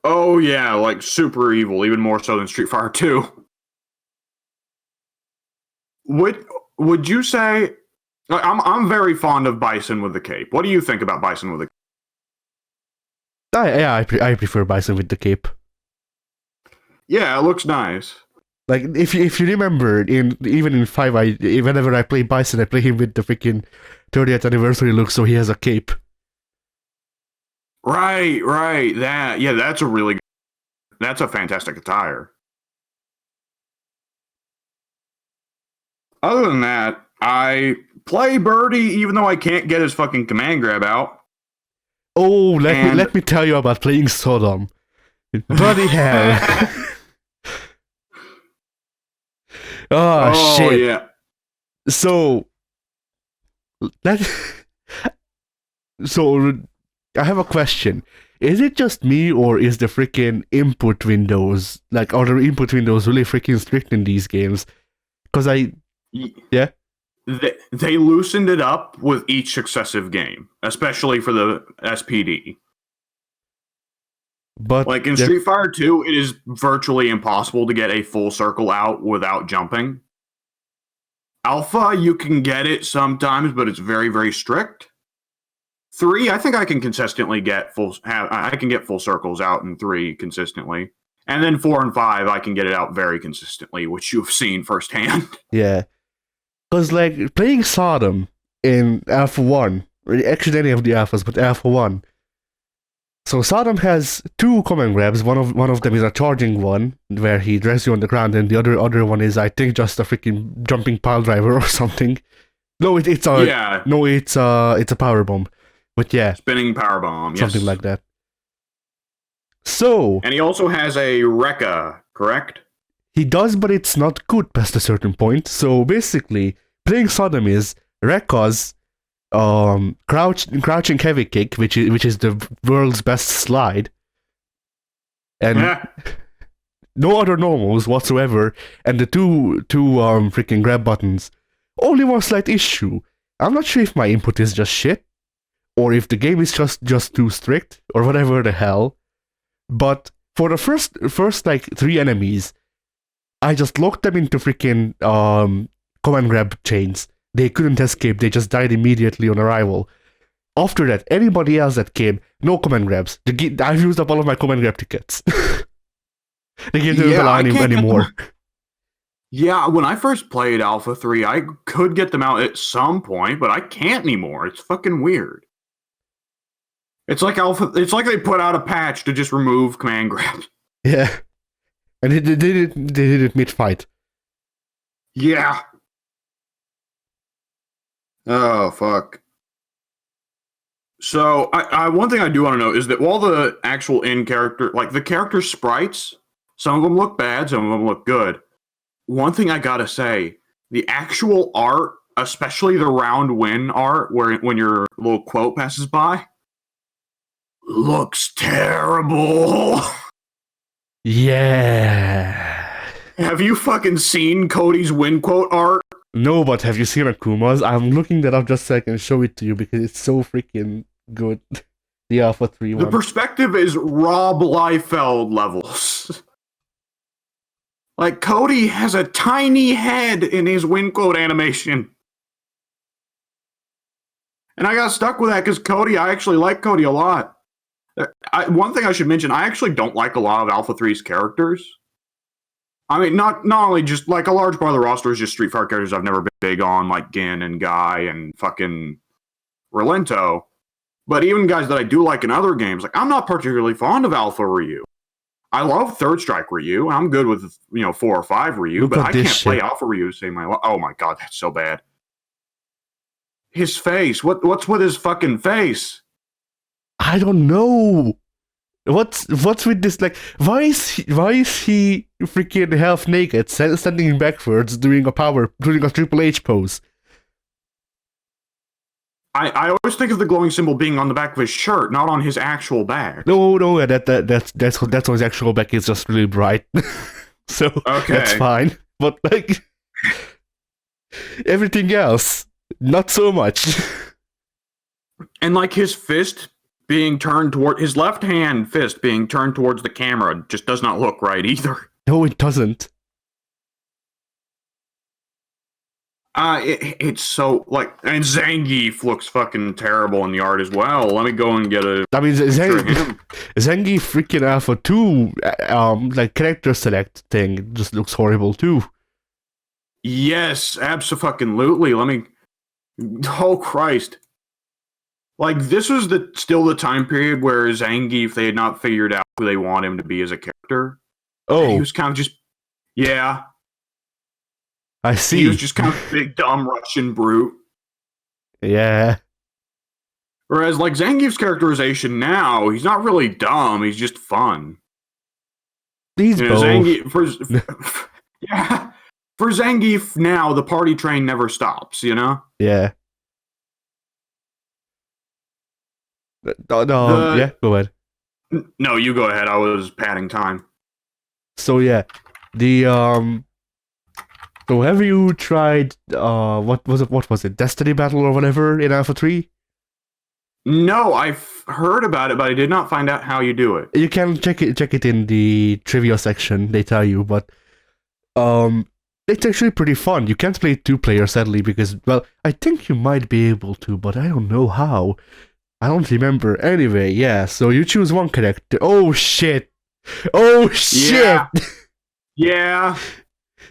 Oh yeah, like super evil, even more so than Street Fighter 2. Would you say? I'm very fond of Bison with the cape. What do you think about Bison with the cape? I prefer Bison with the cape. Yeah, it looks nice. Like if you remember, even in 5, whenever I play Bison, I play him with the freaking 30th anniversary look, so he has a cape. Right. That's a fantastic attire. Other than that, I play Birdie even though I can't get his fucking command grab out. Oh, And let me tell you about playing Sodom. Bloody hell. Oh oh shit. yeah, So that so I have a question. Is it just me, or is the freaking input windows, like, are the input windows really freaking strict in these games? Because yeah, they loosened it up with each successive game, especially for the SPD. but Like in yeah, Street Fighter 2, it is virtually impossible to get a full circle out without jumping. Alpha, you can get it sometimes, but it's very, very strict. 3, I think I can consistently get I can get full circles out in 3 consistently. And then 4 and 5, I can get it out very consistently, which you've seen firsthand. yeah. Because, like, playing Sodom in Alpha 1, or actually any of the Alphas, but Alpha 1. So Sodom has two command grabs. One of them is a charging one, where he drags you on the ground, and the other one is, I think, just a freaking jumping pile driver or something. No, it's a Yeah, no, it's a power bomb. But yeah, spinning power bomb, yes. something like that. So And he also has a Rekka, correct? he does, but it's not good past a certain point. So basically, playing Sodom is Rekka's crouching heavy kick, which is the world's best slide, and Yeah. no other normals whatsoever, and the two freaking grab buttons. Only one slight issue. I'm not sure if my input is just shit, or if the game is just too strict, or whatever the hell. But for the first like 3 enemies, I just locked them into freaking command grab chains. They couldn't escape. They just died immediately on arrival. After that, anybody else that came, no command grabs. I've used up all of my command grab tickets. They can't Yeah, allow I can't get anymore. Yeah, when I first played Alpha 3, I could get them out at some point, but I can't anymore. It's fucking weird. It's like they put out a patch to just remove command grabs. Yeah, and they did it mid fight. Yeah. Oh fuck. So I one thing I do want to know is that while the actual in character, like the character sprites, some of them look bad, some of them look good. One thing I gotta say, the actual art, especially the round win art, where when your little quote passes by, looks terrible. Yeah. Have you fucking seen Cody's win quote art? No, but have you seen Akuma's? I'm looking that up just so I can show it to you because it's so freaking good. The Alpha 3 The one. perspective is Rob Liefeld levels. Like, Cody has a tiny head in his win quote animation. And I got stuck with that because I actually like Cody a lot. One thing I should mention, I actually don't like a lot of Alpha 3's characters. I mean, not only just, like, a large part of the roster is just Street Fighter characters I've never been big on, like Gin and Guy and fucking Relento. But even guys that I do like in other games, like, I'm not particularly fond of Alpha Ryu. I love Third Strike Ryu. I'm good with 4 or 5 Ryu, Look but at I this can't play shit. Alpha Ryu to save my life. Oh my god, that's so bad. His face. What's with his fucking face? I don't know. What's with this? Like, why is he freaking half naked, standing backwards, doing a Triple H pose? I always think of the glowing symbol being on the back of his shirt, not on his actual back. No, that's on his actual back is just really bright, so Okay. that's fine. But like everything else, not so much. And like his fist being turned toward his left hand fist being turned towards the camera just does not look right either. No, it doesn't. It's so like, and Zangief looks fucking terrible in the art as well. Let me go and get a. I mean, picture of him. Zangief freaking Alpha 2, like character select thing just looks horrible too. Yes, absolutely. Let me. Oh Christ! Like this was still the time period where Zangief, they had not figured out who they want him to be as a character. Oh, He was kind of just, yeah. I see. He was just kind of big, dumb Russian brute. Yeah. Whereas like Zangief's characterization now, he's not really dumb. He's just fun. These both. Zangief yeah, for Zangief now, the party train never stops. Yeah. No, yeah, go ahead. No, you go ahead. I was padding time. So yeah, the So have you tried what was it? What was it? Destiny Battle or whatever in Alpha 3? No, I've heard about it, but I did not find out how you do it. You can check it in the trivia section. They tell you, but it's actually pretty fun. You can't play 2-player sadly because, well, I think you might be able to, but I don't know how. I don't remember. Anyway, yeah. So you choose one character. Oh shit! Oh shit! Yeah.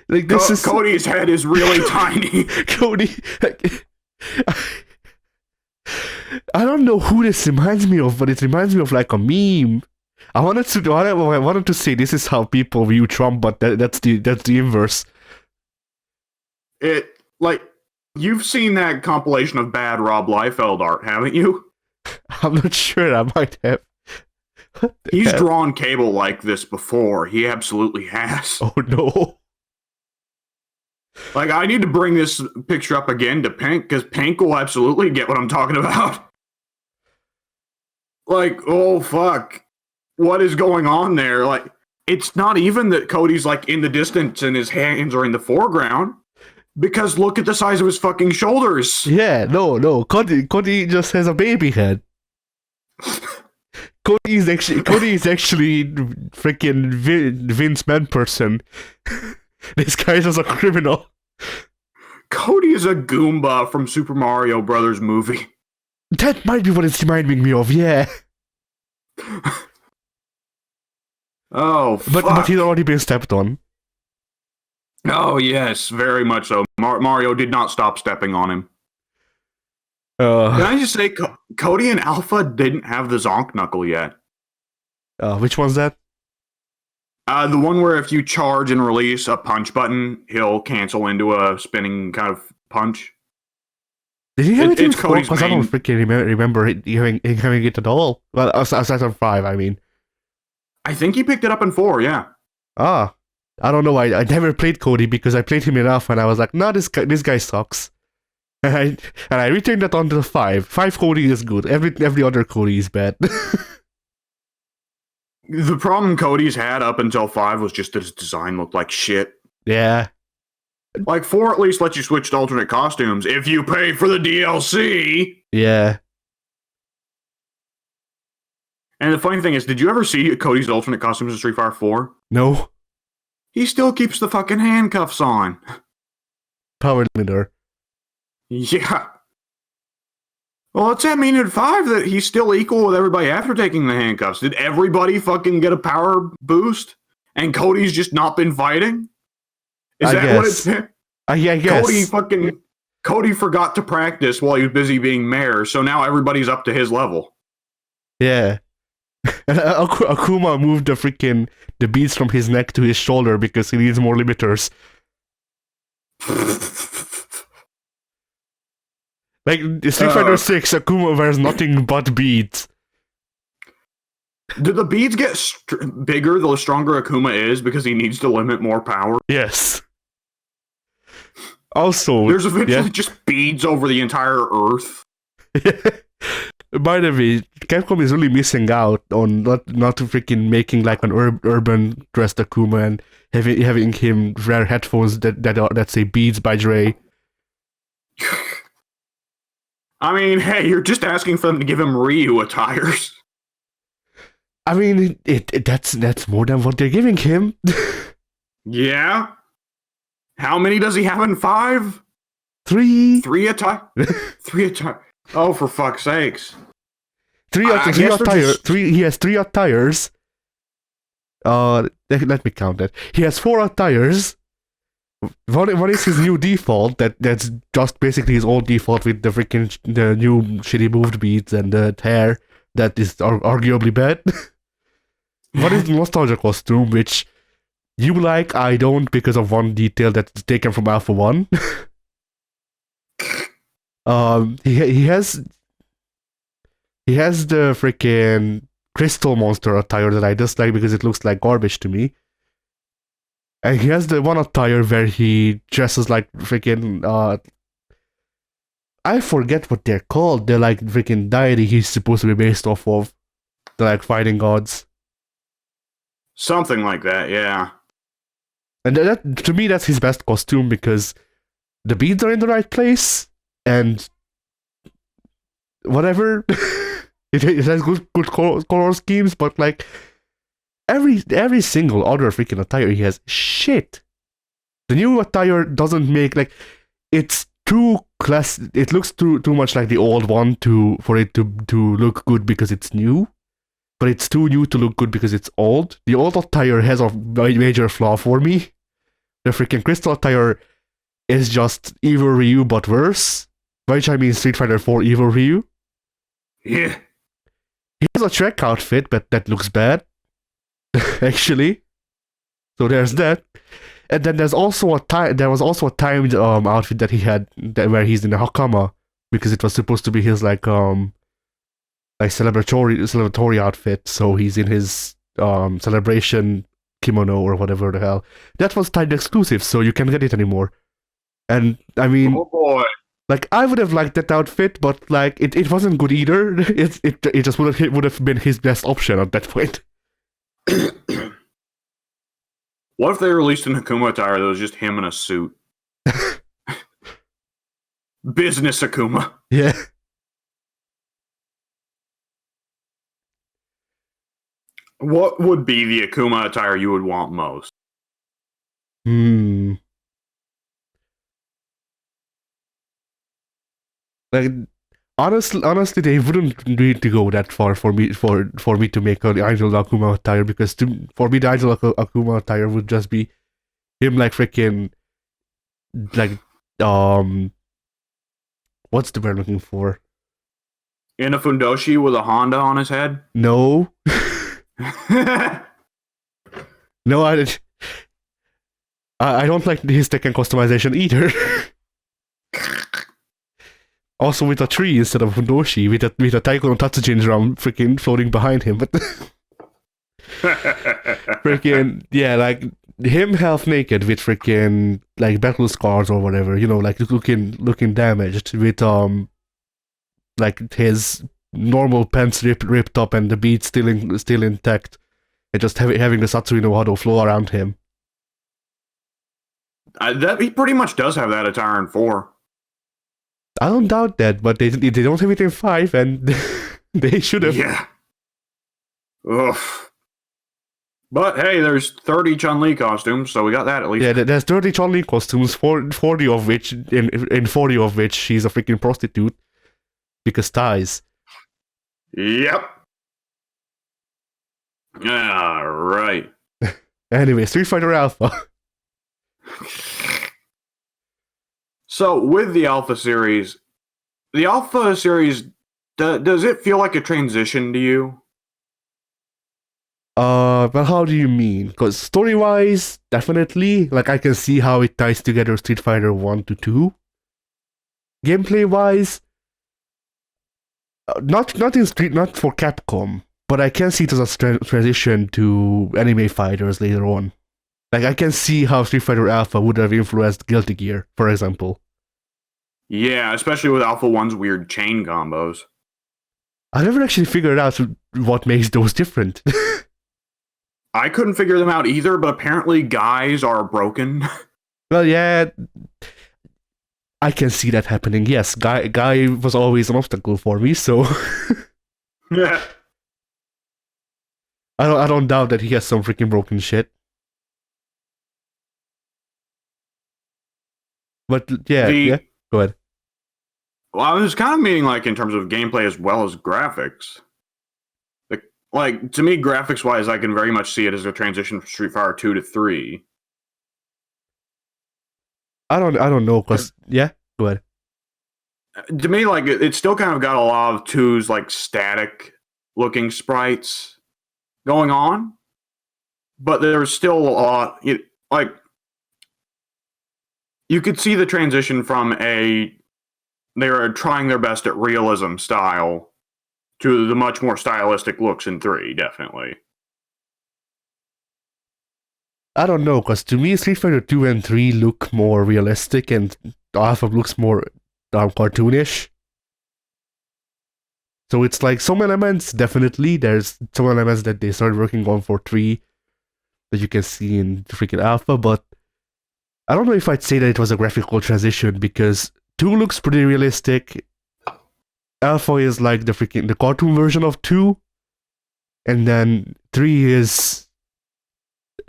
Like this is Cody's head is really tiny. Cody. I don't know who this reminds me of, but it reminds me of like a meme. I wanted to say this is how people view Trump, but that's the inverse. It like you've seen that compilation of bad Rob Liefeld art, haven't you? I'm not sure. I might have. He's drawn Cable like this before. He absolutely has. Oh no. Like, I need to bring this picture up again to Pink, because Pink will absolutely get what I'm talking about. Like, oh fuck. What is going on there? Like, it's not even that Cody's like in the distance and his hands are in the foreground. Because look at the size of his fucking shoulders. Yeah, no. Cody just has a baby head. Cody is actually freaking Vince McMahon. This guy's just a criminal. Cody is a Goomba from Super Mario Brothers movie. That might be what it's reminding me of, yeah. Oh, fuck. But he's already been stepped on. Oh, yes, very much so. Mario did not stop stepping on him. Can I just say, Cody and Alpha didn't have the Zonk Knuckle yet. Which one's that? The one where if you charge and release a punch button, he'll cancel into a spinning kind of punch. Did he have it in 4? Cody's Because I don't freaking remember having it at all. Well, aside from 5, I mean. I think he picked it up in 4, yeah. Ah. I don't know. I never played Cody because I played him enough and I was like, nah, this guy sucks. And I returned that onto the 5. 5 Cody is good. Every other Cody is bad. The problem Cody's had up until 5 was just that his design looked like shit. Yeah. Like 4 at least lets you switch to alternate costumes if you pay for the DLC. Yeah. And the funny thing is, did you ever see Cody's alternate costumes in Street Fighter 4? No. He still keeps the fucking handcuffs on. Power limiter. Yeah. Well, what's that mean in 5 that he's still equal with everybody after taking the handcuffs? Did everybody fucking get a power boost? And Cody's just not been fighting? Is that what it's been? I guess. Cody forgot to practice while he was busy being mayor, so now everybody's up to his level. Yeah. And Akuma moved the beads from his neck to his shoulder because he needs more limiters. Like, Street Fighter 6, Akuma wears nothing but beads. Do the beads get bigger the stronger Akuma is because he needs to limit more power? Yes. Also, there's eventually just beads over the entire Earth. By the way, Capcom is really missing out on not freaking making like an urban dressed Akuma and having him wear headphones that say Beats by Dre. I mean, hey, you're just asking for them to give him Ryu attires. I mean, that's more than what they're giving him. Yeah. How many does he have in 5? 3. 3 attire. 3 attire. Oh, for fuck's sakes. 3 attires. He has 3 attires. Let me count that. He has 4 attires. One is his new default. That's just basically his old default with the new shitty moved beats and the hair that is arguably bad. One is the nostalgia costume, which you like, I don't, because of one detail that's taken from Alpha 1. He has He has the freaking crystal monster attire that I dislike because it looks like garbage to me. And he has the one attire where he dresses like freaking I forget what they're called. They're like freaking deity he's supposed to be based off of. They're like fighting gods. Something like that, yeah. And that to me that's his best costume because the beads are in the right place and whatever. it has good color schemes, but like every single other freaking attire he has shit. The new attire doesn't make like it's too class. It looks too much like the old one for it to look good because it's new, but it's too new to look good because it's old. The old attire has a major flaw for me. The freaking crystal attire is just Evil Ryu but worse, which I mean Street Fighter 4 Evil Ryu. Yeah. He has a Shrek outfit, but that looks bad, actually. So there's that. And then there was also a timed outfit that he had where he's in a hakama because it was supposed to be his like celebratory outfit. So he's in his celebration kimono or whatever the hell. That was timed exclusive, so you can't get it anymore. And I mean, Oh boy. like I would have liked that outfit, but like it wasn't good either. It just would have been his best option at that point. What if they released an Akuma attire that was just him in a suit? Business Akuma. Yeah. What would be the Akuma attire you would want most? Like honestly, they wouldn't need to go that far for me to make an ideal Akuma attire because for me the ideal Akuma attire would just be him like freaking like what's the word I'm looking for? In a fundoshi with a Honda on his head? No. No, I don't like his Tekken customization either. Also with a tree instead of Fundoshi, with a Taiko no Tatsujin drum freaking floating behind him. But freaking yeah, like him half naked with freaking like battle scars or whatever, you know, like looking damaged with like his normal pants ripped up and the bead still intact, and just having the Satsui no Hado flow around him. That he pretty much does have that attire in 4. I don't doubt that, but they don't have it in 5, and they should have. Yeah. Ugh. But hey, there's 30 Chun-Li costumes, so we got that at least. Yeah, there's 30 Chun-Li costumes, 40 of which in 40 of which she's a freaking prostitute because ties. Yep. Yeah, right. Anyway, Street Fighter Alpha. So with the Alpha series, does it feel like a transition to you? But how do you mean? Because story-wise, definitely. Like, I can see how it ties together Street Fighter 1 to 2. Gameplay-wise, not for Capcom, but I can see it as a transition to anime fighters later on. Like, I can see how Street Fighter Alpha would have influenced Guilty Gear, for example. Yeah, especially with Alpha 1's weird chain combos. I never actually figured out what makes those different. I couldn't figure them out either, but apparently guys are broken. Well, yeah, I can see that happening. Yes, guy was always an obstacle for me, so Yeah. I don't doubt that he has some freaking broken shit. But yeah, go ahead. Well, I was kind of meaning like in terms of gameplay as well as graphics. Like to me, graphics wise, I can very much see it as a transition from Street Fighter 2 to 3. I don't know, cause yeah, go ahead. To me, like it still kind of got a lot of 2's like static looking sprites going on, but there's still a lot. Like you could see the transition from they were trying their best at realism style to the much more stylistic looks in 3, definitely. I don't know, because to me, Street Fighter 2 and 3 look more realistic, and Alpha looks more cartoonish. So it's like some elements, definitely. There's some elements that they started working on for 3 that you can see in freaking Alpha, but I don't know if I'd say that it was a graphical transition, because 2 looks pretty realistic. Alpha is like the cartoon version of 2, and then 3 is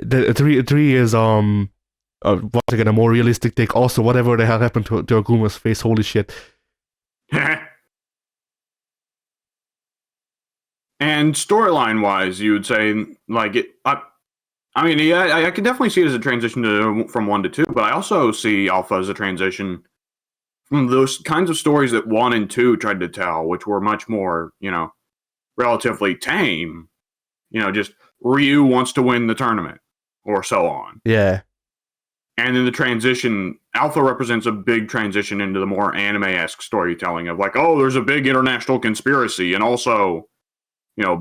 three is once again a more realistic take. Also, whatever the hell happened to Aguma's face, holy shit. And storyline wise, you would say like it. I mean, yeah, I can definitely see it as a transition from 1 to 2, but I also see Alpha as a transition from those kinds of stories that 1 and 2 tried to tell, which were much more, relatively tame. Just Ryu wants to win the tournament, or so on. Yeah. And in the transition, Alpha represents a big transition into the more anime-esque storytelling of like, oh, there's a big international conspiracy, and also,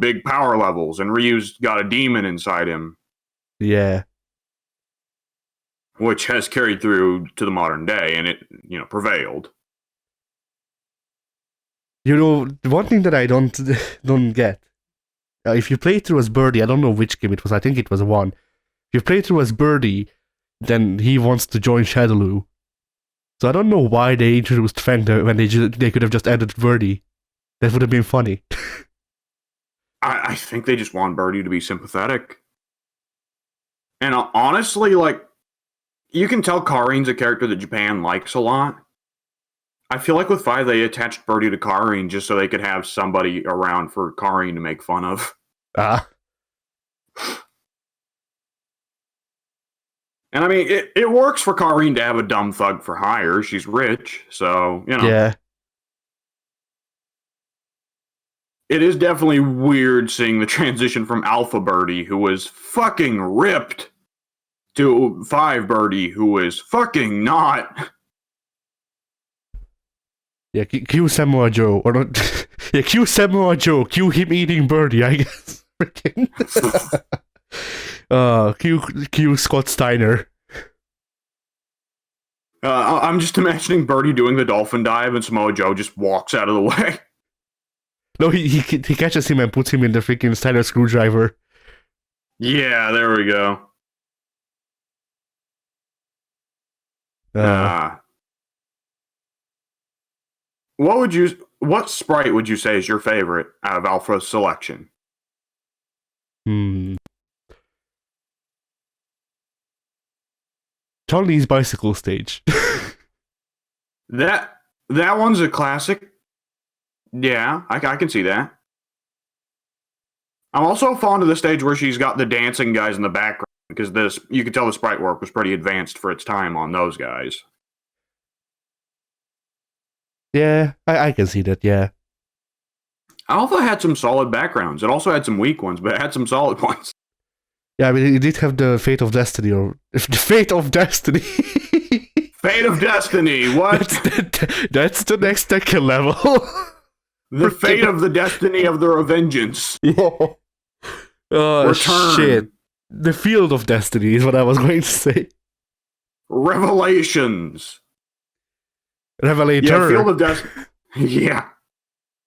big power levels, and Ryu's got a demon inside him. Yeah. Which has carried through to the modern day, and it, prevailed. One thing that I don't get, if you play through as Birdie, I don't know which game it was, I think it was 1. If you play through as Birdie, then he wants to join Shadowloo. So I don't know why they introduced Fang when they could have just added Birdie. That would have been funny. I think they just want Birdie to be sympathetic. And honestly, like, you can tell Karin's a character that Japan likes a lot. I feel like with 5, they attached Birdie to Karin just so they could have somebody around for Karin to make fun of. And I mean, it works for Karin to have a dumb thug for hire. She's rich, so, Yeah. It is definitely weird seeing the transition from Alpha Birdie, who was fucking ripped, to 5 Birdie, who is fucking not. Yeah, cue Samoa Joe, or not? Yeah, cue Samoa Joe, cue him eating Birdie, I guess. Freaking. Cue Scott Steiner. I'm just imagining Birdie doing the dolphin dive, and Samoa Joe just walks out of the way. No, he catches him and puts him in the freaking Steiner screwdriver. Yeah, there we go. What sprite would you say is your favorite out of Alpha's selection? Chun-Li's bicycle stage. That one's a classic. Yeah, I can see that. I'm also fond of the stage where she's got the dancing guys in the background, because you could tell the sprite work was pretty advanced for its time on those guys. Yeah, I can see that, yeah. Alpha had some solid backgrounds. It also had some weak ones, but it had some solid ones. Yeah, I mean, it did have the Fate of Destiny, or... The Fate of Destiny! Fate of Destiny, what? That's the next Tekken level. The fate of the destiny of the revengeance. Yeah. Oh, Return. Shit. The Field of Destiny is what I was going to say. Revelations. Revelator. Yeah, Field of Destiny. Yeah.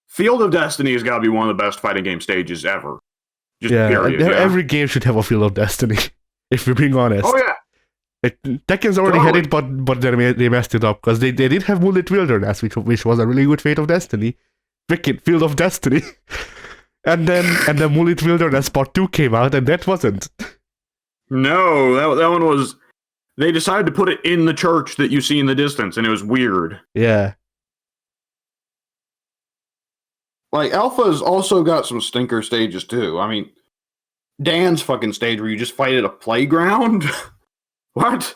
Field of Destiny has got to be one of the best fighting game stages ever. Just period. Every game should have a Field of Destiny, if we're being honest. Oh, yeah. Tekken's already had it, but they messed it up, because they did have Moonlit Wilderness, which was a really good Fate of Destiny. Wicked Field of Destiny. and then Moonlit Wilderness Part 2 came out, and that wasn't. No, that one was... They decided to put it in the church that you see in the distance, and it was weird. Yeah. Like, Alpha's also got some stinker stages, too. I mean, Dan's fucking stage where you just fight at a playground? What?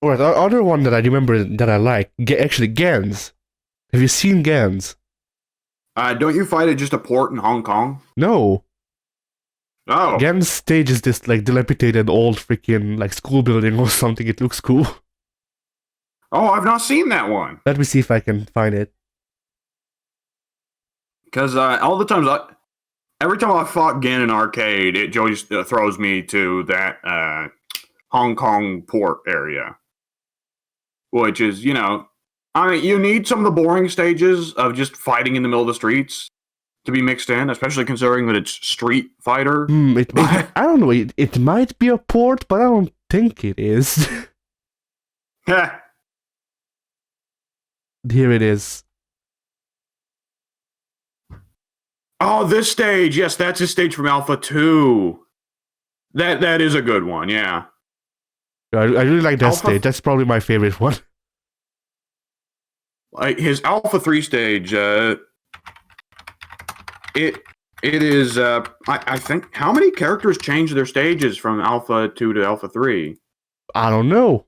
Alright, the other one that I remember that I like, actually, Gans. Have you seen Gans? Don't you fight at just a port in Hong Kong? No. Oh. Gans stage is this, like, dilapidated old freaking, like, school building or something. It looks cool. Oh, I've not seen that one. Let me see if I can find it. Because all the times every time I fought Gan in arcade, it always throws me to that Hong Kong port area, which is, I mean, you need some of the boring stages of just fighting in the middle of the streets to be mixed in, especially considering that it's Street Fighter. I don't know. It might be a port, but I don't think it is. Here it is. Oh, this stage. Yes, that's a stage from Alpha 2. That is a good one, yeah. I really like that stage. That's probably my favorite one. Like his Alpha 3 stage, it is I think, how many characters change their stages from Alpha 2 to Alpha 3? I don't know.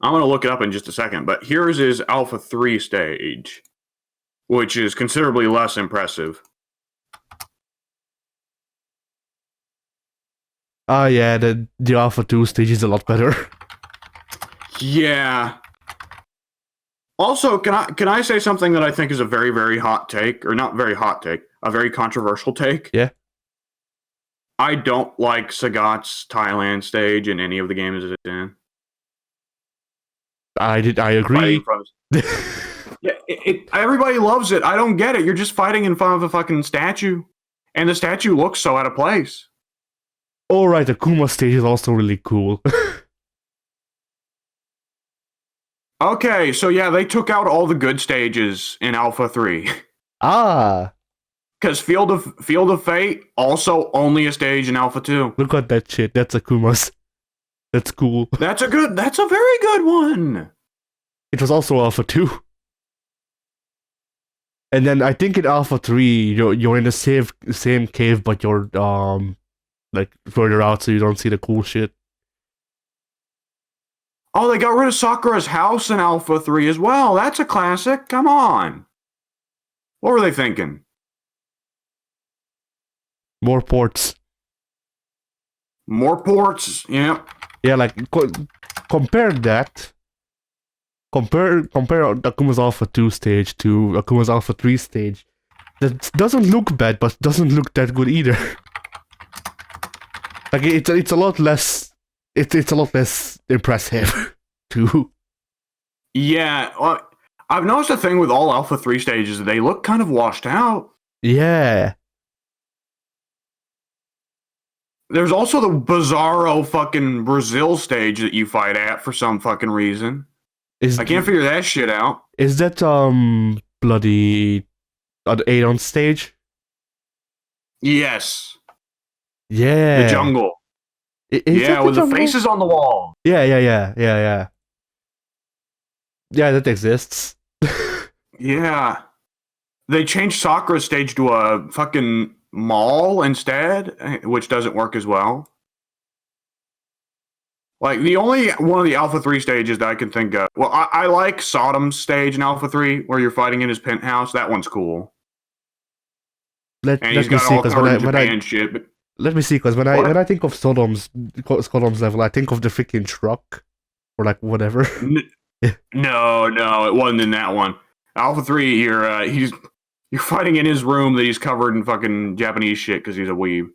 I'm going to look it up in just a second, but here's his Alpha 3 stage, which is considerably less impressive. Yeah, the Alpha 2 stage is a lot better. Yeah. Also, can I say something that I think is a very, very hot take, or not very hot take, a very controversial take? Yeah. I don't like Sagat's Thailand stage in any of the games it's in. I agree. Yeah, everybody loves it. I don't get it. You're just fighting in front of a fucking statue, and the statue looks so out of place. All right, the Kuma stage is also really cool. Okay, so yeah, they took out all the good stages in Alpha 3. Ah. Because Field of Fate, also only a stage in Alpha 2. Look at that shit. That's Akuma's. That's cool. That's a very good one. It was also Alpha 2. And then I think in Alpha 3, you're in the same cave, but you're like further out so you don't see the cool shit. Oh, they got rid of Sakura's house in Alpha 3 as well. That's a classic. Come on. What were they thinking? More ports. More ports, yeah. Yeah, like compare that. Compare Akuma's Alpha 2 stage to Akuma's Alpha 3 stage. That doesn't look bad, but doesn't look that good either. Like it's a lot less. It's a lot less impressive, too. Yeah, well, I've noticed a thing with all Alpha 3 stages. They look kind of washed out. Yeah. There's also the bizarro fucking Brazil stage that you fight at for some fucking reason. I can't figure that shit out. Is that bloody Aeon stage? Yes. Yeah. The jungle. Yeah, with the faces on the wall. Yeah. Yeah, that exists. Yeah. They changed Sakura's stage to a fucking mall instead, which doesn't work as well. Like, the only one of the Alpha 3 stages that I can think of... Well, I like Sodom's stage in Alpha 3, where you're fighting in his penthouse. That one's cool. Let me see, because when I think of Sodom's level, I think of the freaking truck. Or, like, whatever. No, it wasn't in that one. Alpha 3, you're fighting in his room that he's covered in fucking Japanese shit because he's a weeb.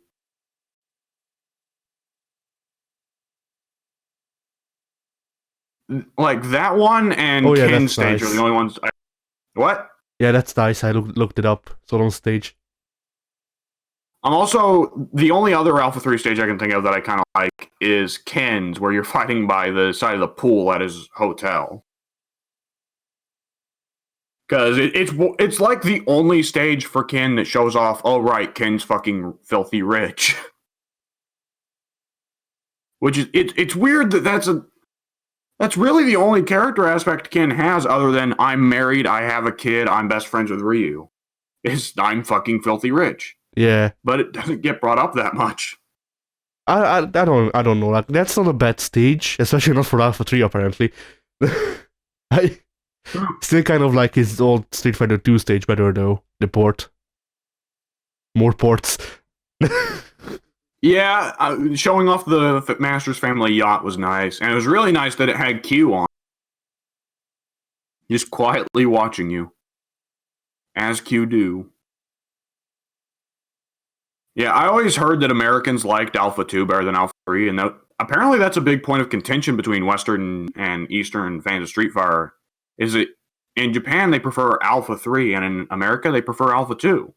Like, that one and Ken's stage are the only ones. What? Yeah, that's nice. I looked it up. Sodom's stage. I'm also, the only other Alpha 3 stage I can think of that I kind of like is Ken's, where you're fighting by the side of the pool at his hotel. Because it's like the only stage for Ken that shows off, oh right, Ken's fucking filthy rich. Which is, it's weird that that's really the only character aspect Ken has other than I'm married, I have a kid, I'm best friends with Ryu. Is I'm fucking filthy rich. Yeah. But it doesn't get brought up that much. I don't know. Like, that's not a bad stage, especially not for Alpha 3 apparently. I still kind of like his old Street Fighter 2 stage better though. The port. More ports. Yeah, showing off the Masters Family yacht was nice. And it was really nice that it had Q on. Just quietly watching you. As Q do. Yeah, I always heard that Americans liked Alpha 2 better than Alpha 3, and apparently that's a big point of contention between Western and Eastern fans of Street Fighter. Is it in Japan they prefer Alpha 3, and in America they prefer Alpha 2.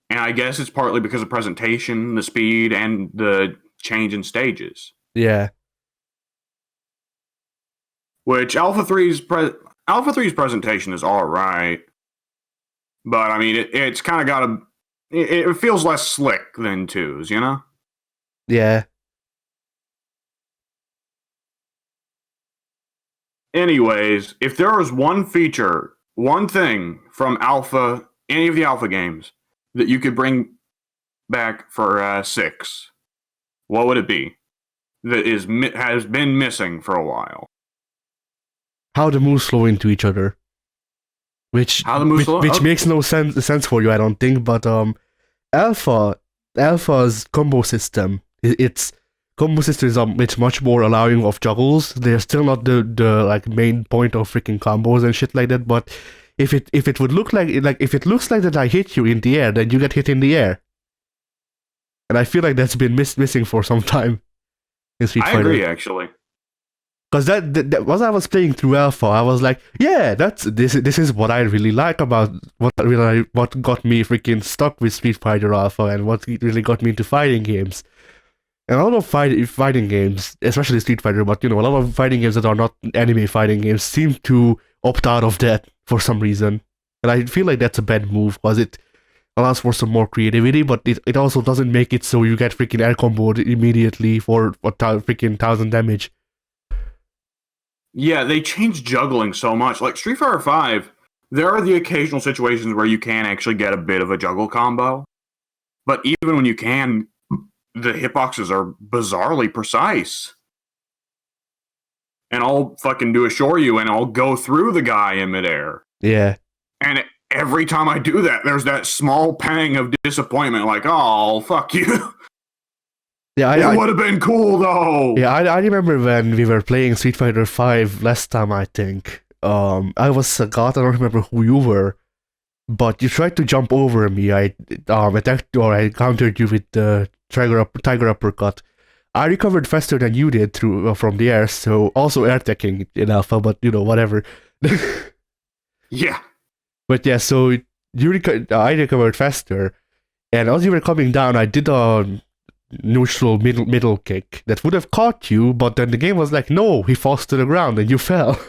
And I guess it's partly because of presentation, the speed, and the change in stages. Yeah. Which Alpha 3's presentation is all right, but I mean it's kind of got a. It feels less slick than 2's, you know? Yeah. Anyways, if there was one feature, one thing from Alpha, any of the Alpha games, that you could bring back for 6, what would it be? That has been missing for a while. How the moves flow into each other. Which makes no sense for you, I don't think, but Alpha's combo system, its combo system is much more allowing of juggles. They're still not the like main point of freaking combos and shit like that, but if it would look like if it looks like that I hit you in the air, then you get hit in the air. And I feel like that's been missing for some time in Street Fighter. I agree, actually. Because that as I was playing through Alpha, I was like, yeah, this is what I really like about what got me freaking stuck with Street Fighter Alpha and what really got me into fighting games. And a lot of fighting games, especially Street Fighter, but a lot of fighting games that are not anime fighting games seem to opt out of that for some reason. And I feel like that's a bad move because it allows for some more creativity, but it also doesn't make it so you get freaking air comboed immediately for freaking 1,000 damage. Yeah, they changed juggling so much. Like Street Fighter V, there are the occasional situations where you can actually get a bit of a juggle combo. But even when you can, the hitboxes are bizarrely precise. And I'll fucking do a Shoryu and I'll go through the guy in midair. Yeah. And every time I do that, there's that small pang of disappointment, like, oh, fuck you. Yeah, it would have been cool though. Yeah, I remember when we were playing Street Fighter V last time. I think I was Sagat. I don't remember who you were, but you tried to jump over me. I attacked or I countered you with the tiger uppercut. I recovered faster than you did from the air. So also air attacking in Alpha, but whatever. Yeah. But yeah, so I recovered faster, and as you were coming down, I did a neutral middle kick that would have caught you, but then the game was like, no, he falls to the ground and you fell.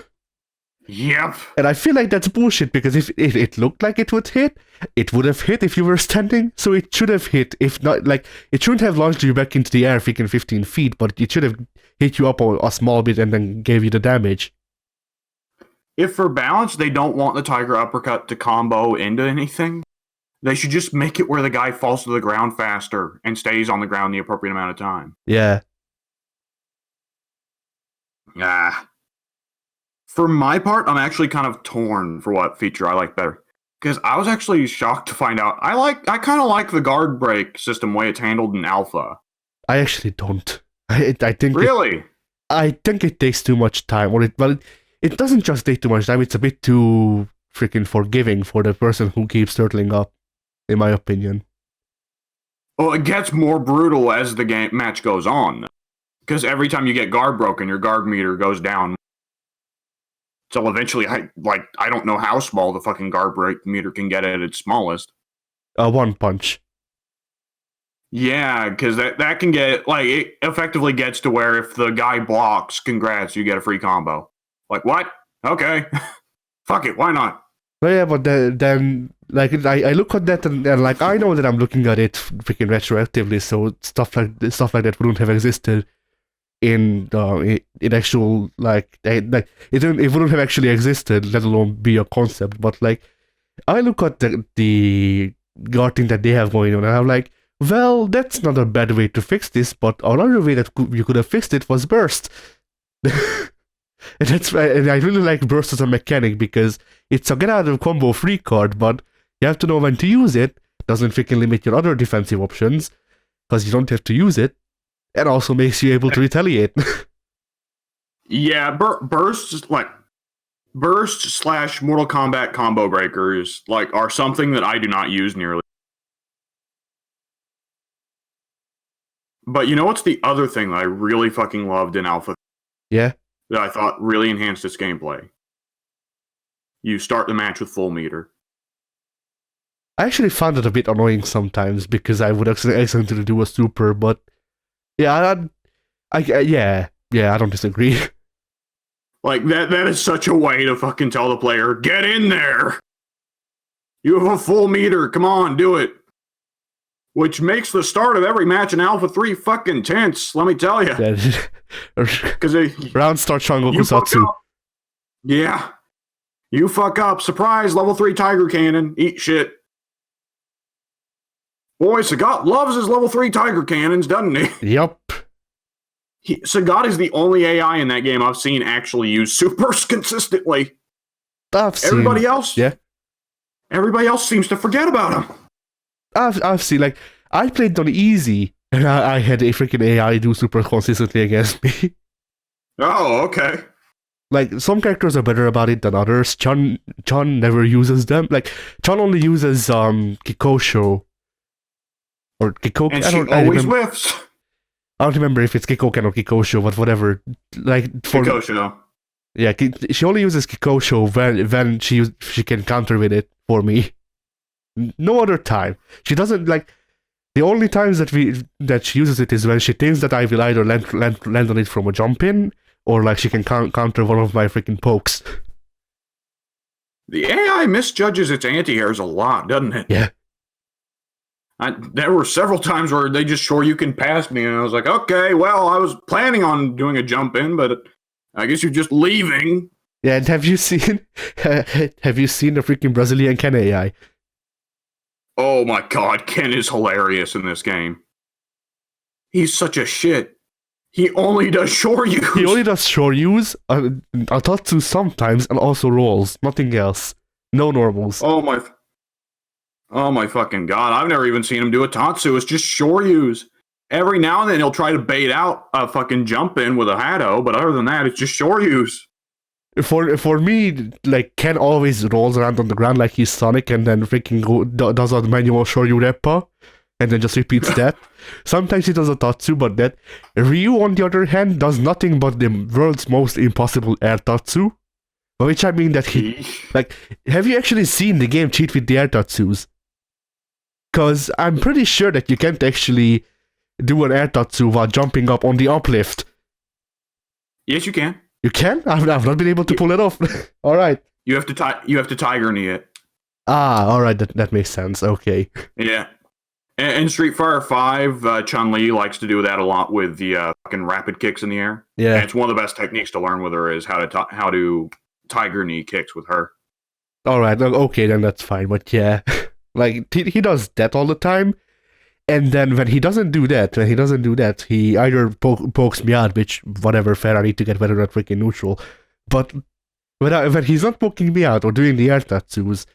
Yep. And I feel like that's bullshit, because if it looked like it would hit, it would have hit if you were standing, so it should have hit. If not, like, it shouldn't have launched you back into the air freaking 15 feet, but it should have hit you up a small bit and then gave you the damage. If for balance they don't want the tiger uppercut to combo into anything, they should just make it where the guy falls to the ground faster and stays on the ground the appropriate amount of time. Yeah. For my part, I'm actually kind of torn for what feature I like better. Because I was actually shocked to find out I kind of like the guard break system way it's handled in Alpha. I actually don't. I think really? I think it takes too much time. It doesn't just take too much time. It's a bit too freaking forgiving for the person who keeps turtling up, in my opinion. Well, it gets more brutal as the match goes on. Because every time you get guard broken, your guard meter goes down. So eventually, I don't know how small the fucking guard break meter can get at its smallest. One punch. Yeah, because that can get, like, it effectively gets to where if the guy blocks, congrats, you get a free combo. Like, what? Okay. Fuck it, why not? Well, yeah, but then like, I look at that and like, I know that I'm looking at it freaking retroactively, so stuff like that wouldn't have existed in actual, like it wouldn't have actually existed, let alone be a concept. But like, I look at the guard thing that they have going on, and I'm like, well, that's not a bad way to fix this, but another way that you could have fixed it was burst. And I really like burst as a mechanic, because it's a get out of combo free card, but you have to know when to use it. Doesn't freaking limit your other defensive options, because you don't have to use it, and also makes you able to retaliate. Yeah, burst is like, burst slash Mortal Kombat combo breakers are something that I do not use nearly. But you know what's the other thing that I really fucking loved in Alpha? Yeah. That I thought really enhanced its gameplay. You start the match with full meter. I actually found it a bit annoying sometimes because I would accidentally do a super, but yeah, yeah, I don't disagree. Like that is such a way to fucking tell the player, get in there. You have a full meter. Come on, do it. Which makes the start of every match in Alpha 3 fucking tense, let me tell you. Because round start Shangoku Satsu. Yeah. You fuck up. Surprise, level 3 Tiger Cannon. Eat shit. Boy, Sagat loves his level 3 Tiger Cannons, doesn't he? Yep. Sagat is the only AI in that game I've seen actually use supers consistently. Everybody else seems to forget about him. I've seen, like, I played on easy, and I had a freaking AI do super consistently against me. Oh, okay. Like, some characters are better about it than others. Chun never uses them. Like, Chun only uses Kikosho. Or Kikoken. And she always whiffs. I don't remember if it's Kikoken or Kikosho, but whatever. Like, Kikosho. Yeah, she only uses Kikosho when she can counter with it for me. No other time. She doesn't, like, the only times that she uses it is when she thinks that I will either land on it from a jump in, or like she can counter one of my freaking pokes. The AI misjudges its anti-airs a lot, doesn't it? Yeah. There were several times where they just you can pass me, and I was like, okay, well, I was planning on doing a jump in, but I guess you're just leaving. Yeah, and have you seen the freaking Brazilian Ken AI? Oh my god, Ken is hilarious in this game. He's such a shit. He only does shoryus. He only does shoryus, Atatsu sometimes, and also rolls. Nothing else. No normals. Oh my fucking god. I've never even seen him do a Tatsu. It's just shoryus. Every now and then he'll try to bait out a fucking jump in with a Hado, but other than that, it's just shoryus. For me, like, Ken always rolls around on the ground like he's Sonic and then freaking does a manual Shoryu Reppa and then just repeats that. Sometimes he does a Tatsu, but that. Ryu, on the other hand, does nothing but the world's most impossible air Tatsu. By which I mean that he... Like, have you actually seen the game cheat with the air Tatsus? Because I'm pretty sure that you can't actually do an air Tatsu while jumping up on the uplift. Yes, you can. You can? I've not been able to pull it off. All right. You have to Tiger Knee it. Ah, all right. That makes sense. Okay. Yeah. In Street Fighter 5, Chun-Li likes to do that a lot with the fucking rapid kicks in the air. Yeah. And it's one of the best techniques to learn with her is how to Tiger Knee kicks with her. All right. Okay, then that's fine. But yeah, like he does that all the time. And then when he doesn't do that, he either pokes me out, which, whatever, fair, I need to get better at freaking neutral. But when he's not poking me out or doing the air tattoos,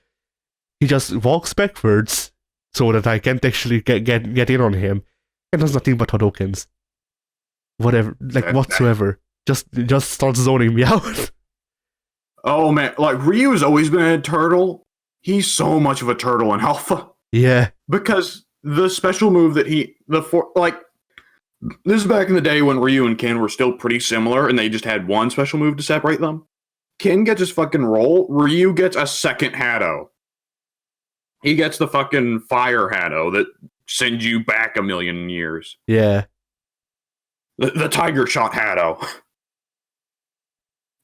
he just walks backwards so that I can't actually get in on him, and does nothing but Hadokens. Whatever, like, whatsoever. Just starts zoning me out. Oh man, like, Ryu's always been a turtle. He's so much of a turtle in Alpha. Yeah. Because the special move that this is back in the day when Ryu and Ken were still pretty similar and they just had one special move to separate them. Ken gets his fucking roll, Ryu gets a second Hado. He gets the fucking fire Hado that sends you back a million years. Yeah. The Tiger Shot Hado.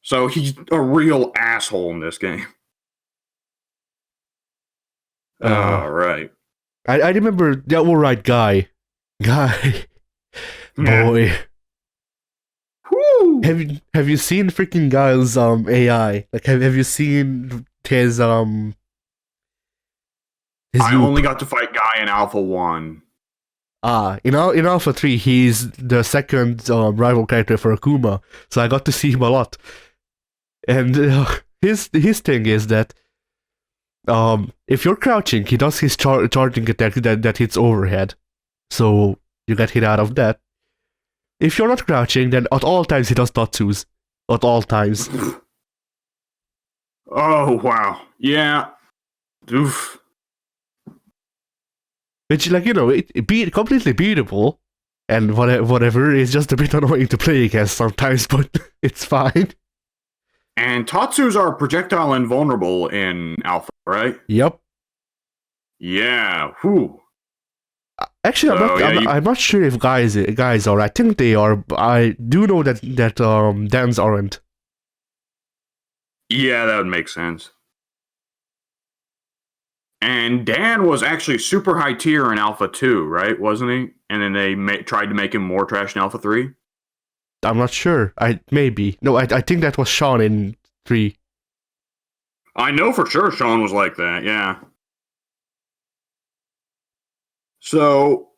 So he's a real asshole in this game. Alright. I remember that alright guy. Boy. Woo! Have you seen freaking Guile's AI? Like, have you seen his I loop? only got to fight Guy in Alpha 1. In Alpha 3, he's the second rival character for Akuma, so I got to see him a lot. And his thing is that if you're crouching, he does his charging attack that hits overhead, so you get hit out of that. If you're not crouching, then at all times he does tatsus. At all times. Oh wow, yeah. Oof. Which, like, it be completely beatable, and whatever. It's just a bit annoying to play against sometimes, but it's fine. And Tatsus are projectile invulnerable in Alpha, right? Yep. Yeah. Whew. Actually, So yeah, I'm not sure if guys are. I think they are. I do know that Dans aren't. yeah, that would make sense. And Dan was actually super high tier in Alpha 2, right? Wasn't he? And then they tried to make him more trash in Alpha 3. I'm not sure. I maybe no. I think that was Sean in 3. I know for sure Sean was like that, yeah. So,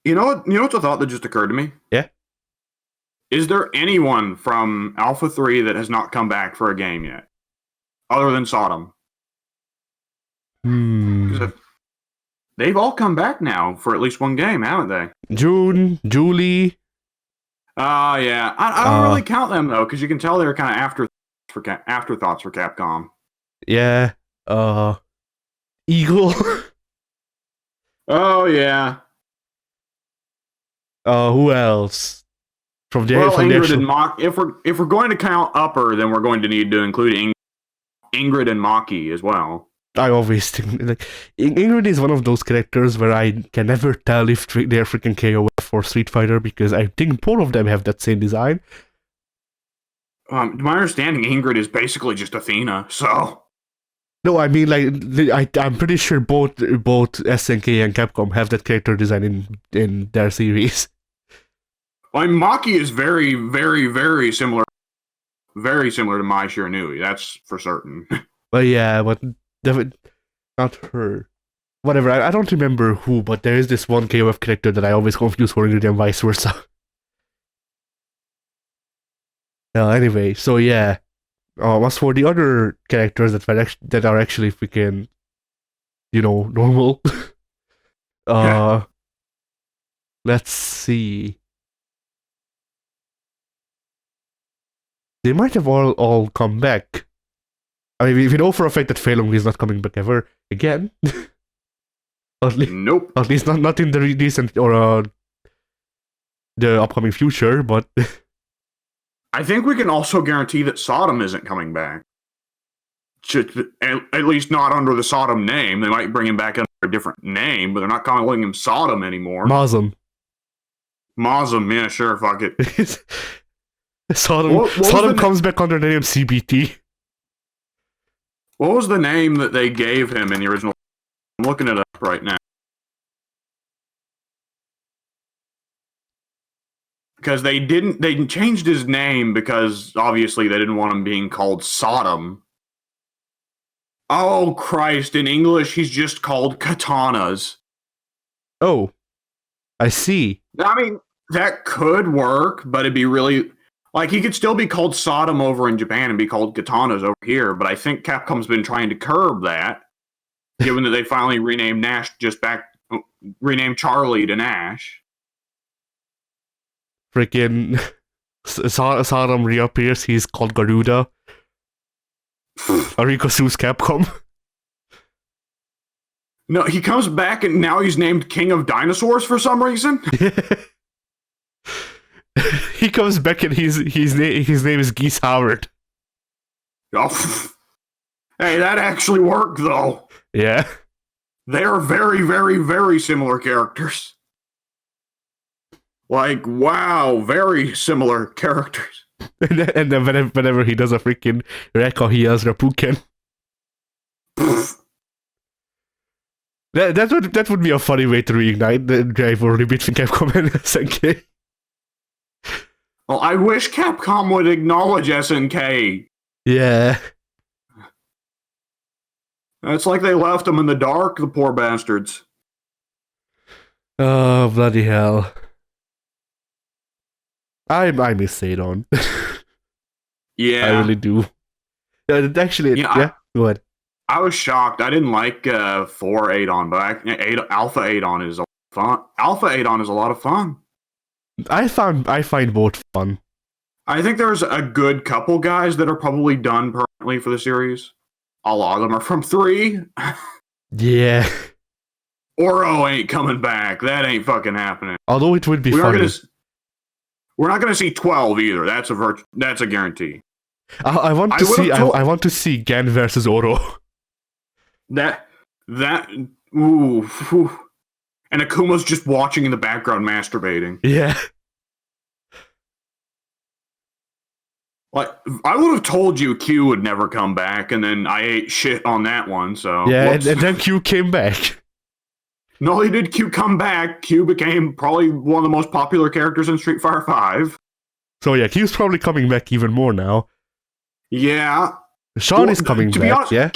what's a thought that just occurred to me? Yeah. Is there anyone from Alpha 3 that has not come back for a game yet? Other than Sodom? Because they've all come back now for at least one game, haven't they? June, Julie. Yeah. I don't really count them, though, because you can tell they're kind of afterthoughts for Capcom. Yeah. Eagle. Oh, yeah. Who else? From the Well, from the Ingrid actual... and Mock. If we're going to count Upper, then we're going to need to include Ingrid and Maki as well. I always think like Ingrid is one of those characters where I can never tell if they're freaking KOF or Street Fighter, because I think both of them have that same design. To my understanding, Ingrid is basically just Athena. So No, I mean, like, I'm pretty sure both SNK and Capcom have that character design in their series. I mean, Maki is very, very, very similar to Mai Shiranui. That's for certain. But yeah, but not her. Whatever, I don't remember who, but there is this one KOF character that I always confuse for Ingrid and vice versa. Anyway, so yeah. As for the other characters that are actually freaking, normal. Yeah. Let's see. They might have all come back. I mean, we know for a fact that Fei Long is not coming back ever again. Nope. At least not in the recent or the upcoming future, but I think we can also guarantee that Sodom isn't coming back. At least not under the Sodom name. They might bring him back under a different name, but they're not calling him Sodom anymore. Mazum. Yeah, sure, fuck it. Sodom comes back under the name CBT. What was the name that they gave him in the original? I'm looking it up right now. Because they changed his name because obviously they didn't want him being called Sodom. Oh, Christ. In English, he's just called Katanas. Oh, I see. I mean, that could work, but it'd be really... Like, he could still be called Sodom over in Japan and be called Katanas over here, but I think Capcom's been trying to curb that, given that they finally renamed Nash renamed Charlie to Nash. Freaking Sodom reappears, he's called Garuda. Ariko sues Capcom. No, he comes back and now he's named King of Dinosaurs for some reason. He comes back and his name is Geese Howard. Oh, hey, that actually worked though. Yeah. They are very, very, very similar characters. Like, wow, very similar characters. And then whenever he does a freaking Rekka, he has Rapuken. That would be a funny way to reignite the rivalry between Capcom and SNK. Well, I wish Capcom would acknowledge SNK. Yeah. It's like they left them in the dark, the poor bastards. Oh, bloody hell. I miss Sadon. Yeah. I really do. Actually, yeah, go ahead. I was shocked. I didn't like 4 Adon, but Alpha Adon is a lot of fun. Alpha Adon is a lot of fun. I find both fun. I think there's a good couple guys that are probably done permanently for the series. A lot of them are from 3. Yeah. Oro ain't coming back. That ain't fucking happening. Although it would be We are funny. we're not gonna see 12 either. That's a guarantee. I want to see. I want to see Gen versus Oro. That ooh, ooh. And Akuma's just watching in the background masturbating. Yeah. Like, I would have told you Q would never come back, and then I ate shit on that one, so... Yeah, and then Q came back. Not only did Q come back, Q became probably one of the most popular characters in Street Fighter V. So yeah, Q's probably coming back even more now. Yeah. Sean is coming to back, be honest, yeah?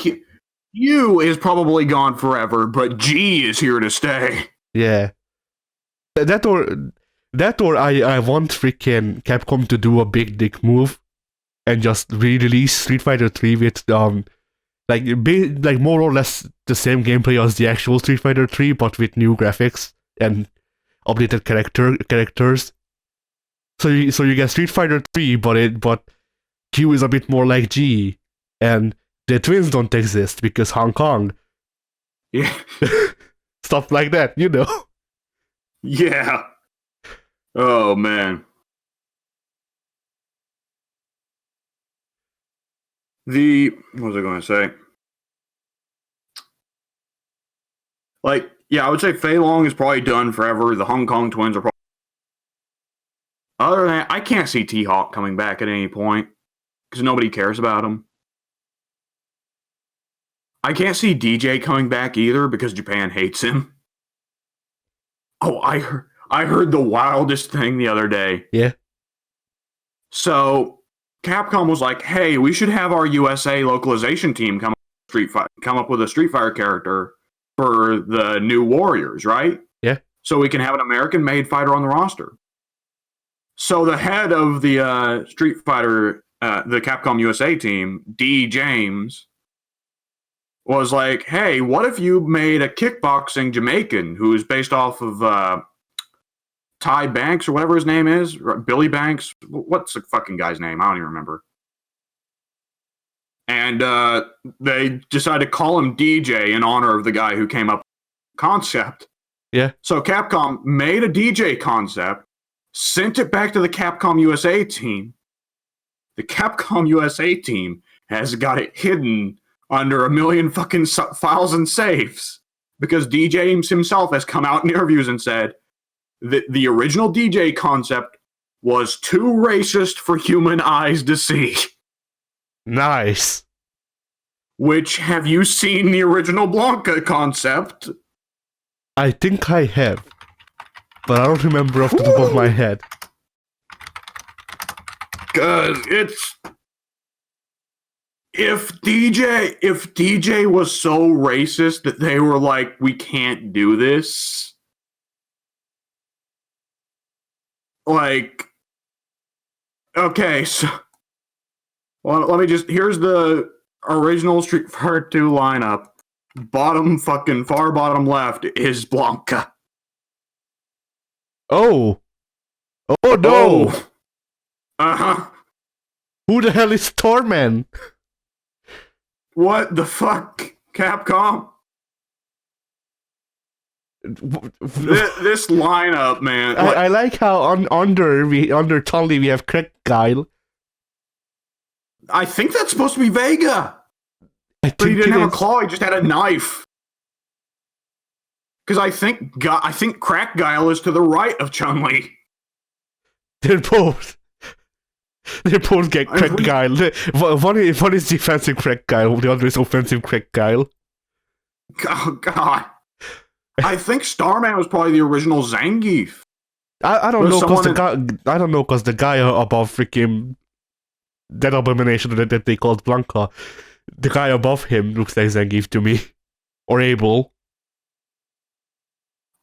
Q is probably gone forever, but G is here to stay. Yeah. That or I want freaking Capcom to do a big dick move and just re-release Street Fighter 3 with like more or less the same gameplay as the actual Street Fighter 3, but with new graphics and updated characters. So you get Street Fighter 3, but Q is a bit more like G, and the twins don't exist because Hong Kong. Yeah. Stuff like that, you know. Yeah. Oh man. What was I going to say? Like, yeah, I would say Fei Long is probably done forever. The Hong Kong twins are probably... Other than that, I can't see T-Hawk coming back at any point because nobody cares about him. I can't see DJ coming back either because Japan hates him. Oh, I heard the wildest thing the other day. Yeah. So Capcom was like, "Hey, we should have our USA localization team come up with a Street Fighter character for the new Warriors, right? Yeah. So we can have an American-made fighter on the roster." So the head of the Street Fighter, the Capcom USA team, D. James, was like, "Hey, what if you made a kickboxing Jamaican who's based off of Ty Banks or whatever his name is, Billy Banks? What's the fucking guy's name? I don't even remember." And they decided to call him DJ in honor of the guy who came up with the concept. Yeah. So Capcom made a DJ concept, sent it back to the Capcom USA team. The Capcom USA team has got it hidden under a million fucking files and safes because D. James himself has come out in interviews and said that the original DJ concept was too racist for human eyes to see. Nice. Which, have you seen the original Blanca concept? I think I have, but I don't remember off the top of my head. Cause it's... If DJ was so racist that they were like, we can't do this, like, okay, so, well, let me just, here's the original Street Fighter 2 lineup. Far bottom left is Blanca. Oh. Oh no! Oh. Uh-huh. Who the hell is Starman? What the fuck, Capcom? This lineup, man. I like how under Tolly we have Craig Guile. I think that's supposed to be Vega. But he didn't have a claw, he just had a knife. Because I think Crack Guile is to the right of Chun-Li. They're both get Craig Guile. One is defensive Craig Guile, the other is offensive Craig Guile. Oh, God. I think Starman was probably the original Zangief. I don't know because the guy above freaking that abomination that they called Blanca, the guy above him looks like Zangief to me. Or Abel.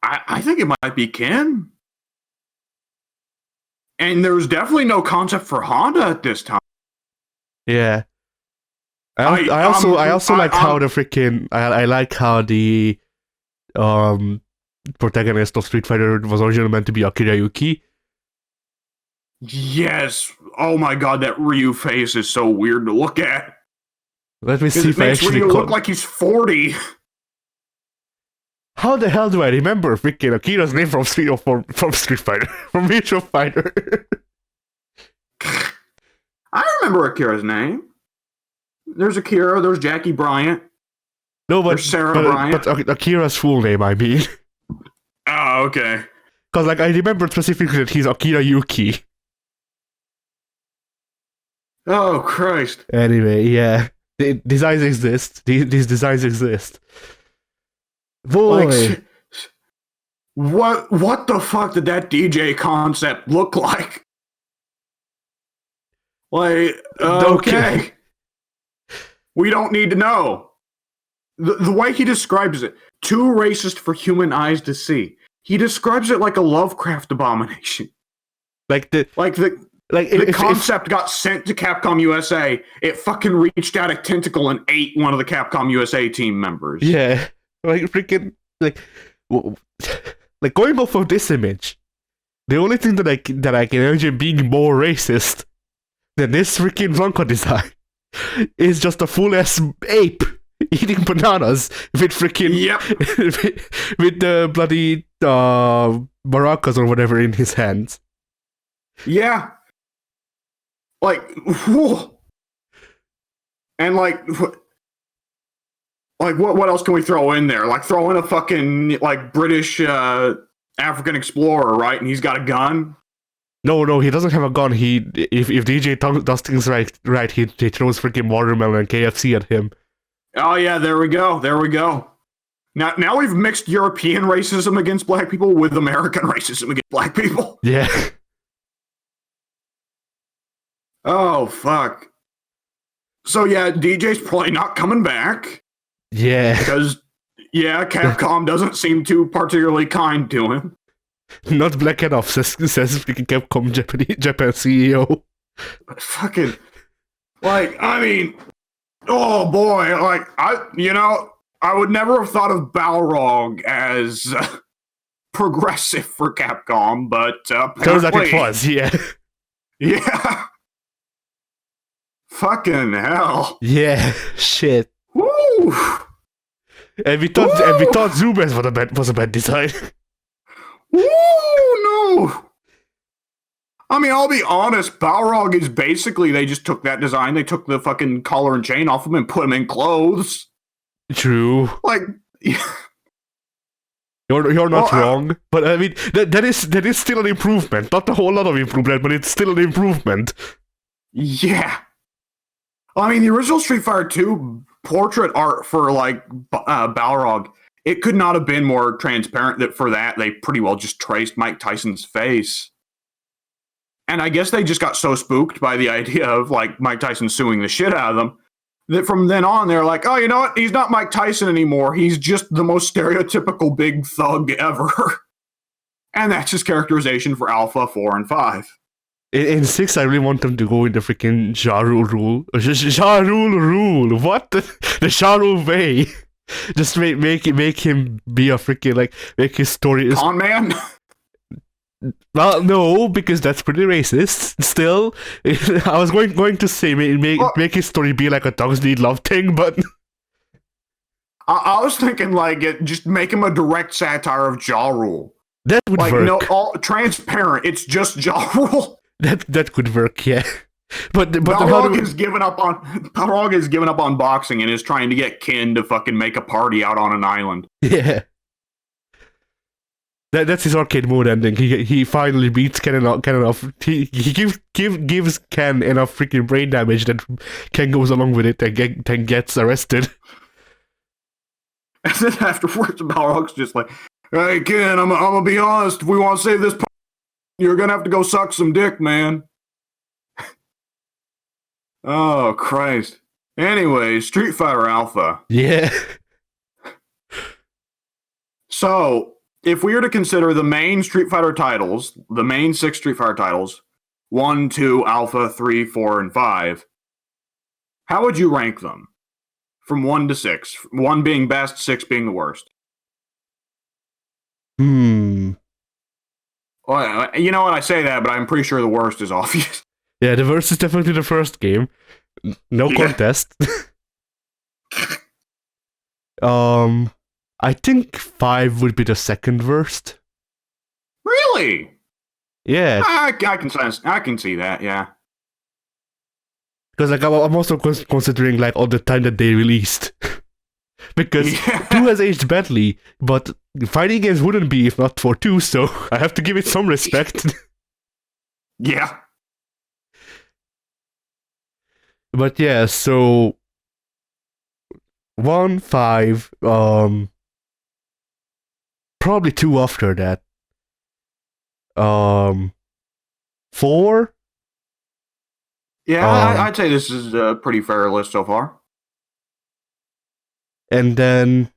I think it might be Ken. And there's definitely no concept for Honda at this time. Yeah. I also like how the freaking I like how the protagonist of Street Fighter was originally meant to be Akira Yuki. Yes. Oh my god, that Ryu face is so weird to look at. Let me Because see it if I makes actually Ryu look caught. like he's 40. How the hell do I remember freaking Akira's name from Street Fighter from Virtua Fighter? I remember Akira's name. There's Akira, there's Jackie Bryant, No, there's Sarah Bryant. but Akira's full name, I mean, Oh, okay. because like I remember specifically that he's Akira Yuki. Oh, Christ. Anyway, yeah, designs exist. These designs exist. Boy, Like, what the fuck did that DJ concept look like? Like, okay. We don't need to know. The way he describes it, too racist for human eyes to see. He describes it like a Lovecraft abomination. like the concept got sent to Capcom USA. It fucking reached out a tentacle and ate one of the Capcom USA team members. yeah, like freaking like going off of this image, the only thing that I can imagine being more racist than this freaking Blanca design is just a full ass ape eating bananas with freaking with the bloody maracas or whatever in his hands. Yeah. Like, whew. And like what else can we throw in there? Like throw in a fucking like British African explorer, right? And he's got a gun. No, he doesn't have a gun. If DJ does things right, he throws freaking watermelon and KFC at him. Oh yeah, there we go. Now we've mixed European racism against black people with American racism against black people. Yeah. Oh fuck. So yeah, DJ's probably not coming back. Yeah. Because Capcom doesn't seem too particularly kind to him. Not black enough, says freaking Capcom Japan CEO. But fucking, like, I mean, oh boy, like, I would never have thought of Balrog as progressive for Capcom, but turns out it was, yeah. Yeah. Fucking hell. Yeah, shit. Woo! And we thought Zubas was a bad design. Woo, no. I mean, I'll be honest, Balrog is basically, they just took that design, they took the fucking collar and chain off him and put him in clothes. True. Like, You're not wrong, but I mean that is still an improvement. Not a whole lot of improvement, but it's still an improvement. Yeah. I mean, the original Street Fighter 2 portrait art for like Balrog, it could not have been more transparent. That for that they pretty well just traced Mike Tyson's face. And I guess they just got so spooked by the idea of like Mike Tyson suing the shit out of them that from then on they're like, oh, you know what? He's not Mike Tyson anymore. He's just the most stereotypical big thug ever. And that's his characterization for Alpha 4 and 5. In 6, I really want them to go in the freaking Ja Rule rule. Ja Rule. What? The Ja Rule way. Just make him be a freaking, like, make his story... Con man? Well, no, because that's pretty racist. Still, I was going to say make his story be like a dogs need love thing, but I was thinking like just make him a direct satire of Ja Rule. That would like, work. No, all transparent. It's just Ja Rule. That could work, yeah. But Balrog has given up on boxing and is trying to get Kin to fucking make a party out on an island. Yeah. That's his arcade mode ending. He finally beats Ken enough. He gives Ken enough freaking brain damage that Ken goes along with it and gets arrested. And then afterwards, Balrog's just like, "Hey Ken, I'm gonna be honest. If we want to save this, you're gonna have to go suck some dick, man." Oh Christ. Anyway, Street Fighter Alpha. Yeah. So, if we were to consider the main Street Fighter titles, the main 6 Street Fighter titles, 1, 2, Alpha, 3, 4, and 5, how would you rank them? From 1 to 6. 1 being best, 6 being the worst. Well, you know what? I say that, but I'm pretty sure the worst is obvious. Yeah, the verse is definitely the first game. No Yeah. contest. um, I think 5 would be the second worst. Really? Yeah, I can sense. I can see that. Yeah. because like I'm also considering like all the time that they released. Because Yeah. 2 has aged badly, but fighting games wouldn't be if not for 2, so I have to give it some respect. Yeah. But yeah, so 1, 5, probably 2 after that. 4, Yeah. um, I'd say this is a pretty fair list so far. and then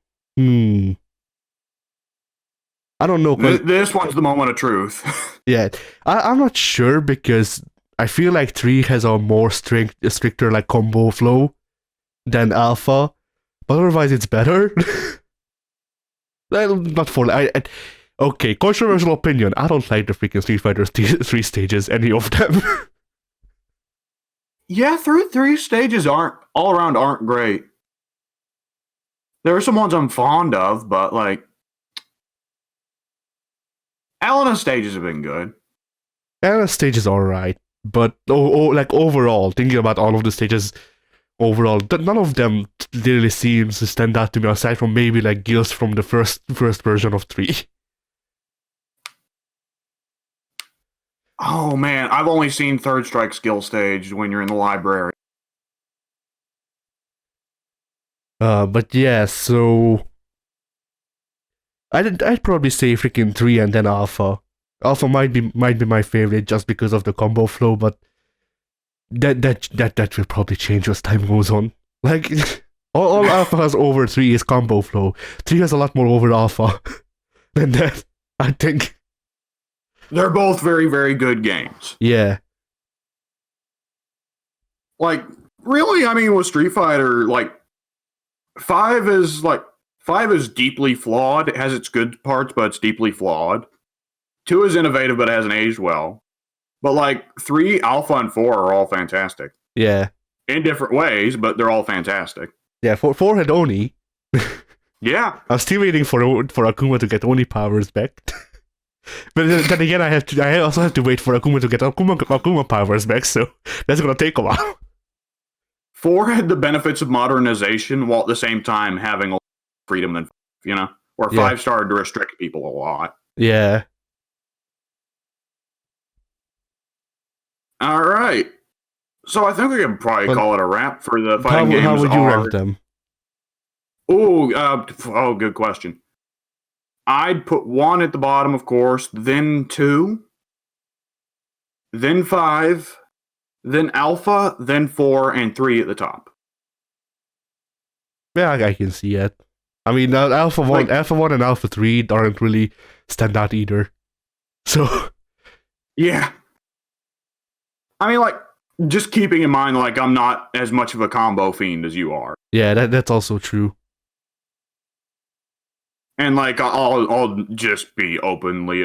I don't know, cause This one's the moment of truth. yeah, I'm not sure because I feel like 3 has a more stricter like combo flow than Alpha, but otherwise it's better. Well, not for okay, controversial opinion. I don't like the freaking Street Fighter 3 stages, any of them. Yeah, three stages aren't all around aren't great. There are some ones I'm fond of, but like Elena's stages have been good. And the stage is alright, but like overall, thinking about all of the stages overall, none of them really seems to stand out to me aside from maybe like Gills from the first version of 3. Oh man, I've only seen Third Strike skill stage when you're in the library. But yeah, so I'd probably say freaking 3 and then Alpha. Alpha might be my favorite just because of the combo flow, but that will probably change as time goes on. Like all Alpha has over 3 is combo flow. 3 has a lot more over Alpha than that, I think. They're both very, very good games. Yeah. Like, really, I mean, with Street Fighter, like five is deeply flawed. It has its good parts, but it's deeply flawed. 2 is innovative, but it hasn't aged well. But like 3, Alpha, and 4 are all fantastic. Yeah. In different ways, but they're all fantastic. Yeah, for had Oni. Yeah. I'm still waiting for Akuma to get Oni powers back. But then again, I also have to wait for Akuma to get Akuma powers back, so that's gonna take a while. 4 had the benefits of modernization while at the same time having a lot of freedom than 5, you know? Where 5 started to restrict people a lot. Yeah. All right. So I think we can probably call it a wrap for the fighting games. How would you rank them? Oh, good question. I'd put 1 at the bottom, of course, then 2, then 5, then Alpha, then 4, and 3 at the top. Yeah, I can see it. I mean, Alpha 1 and Alpha 3 aren't really stand out either. So yeah. I mean, like, just keeping in mind, like, I'm not as much of a combo fiend as you are. Yeah, that's also true. And like, I'll just openly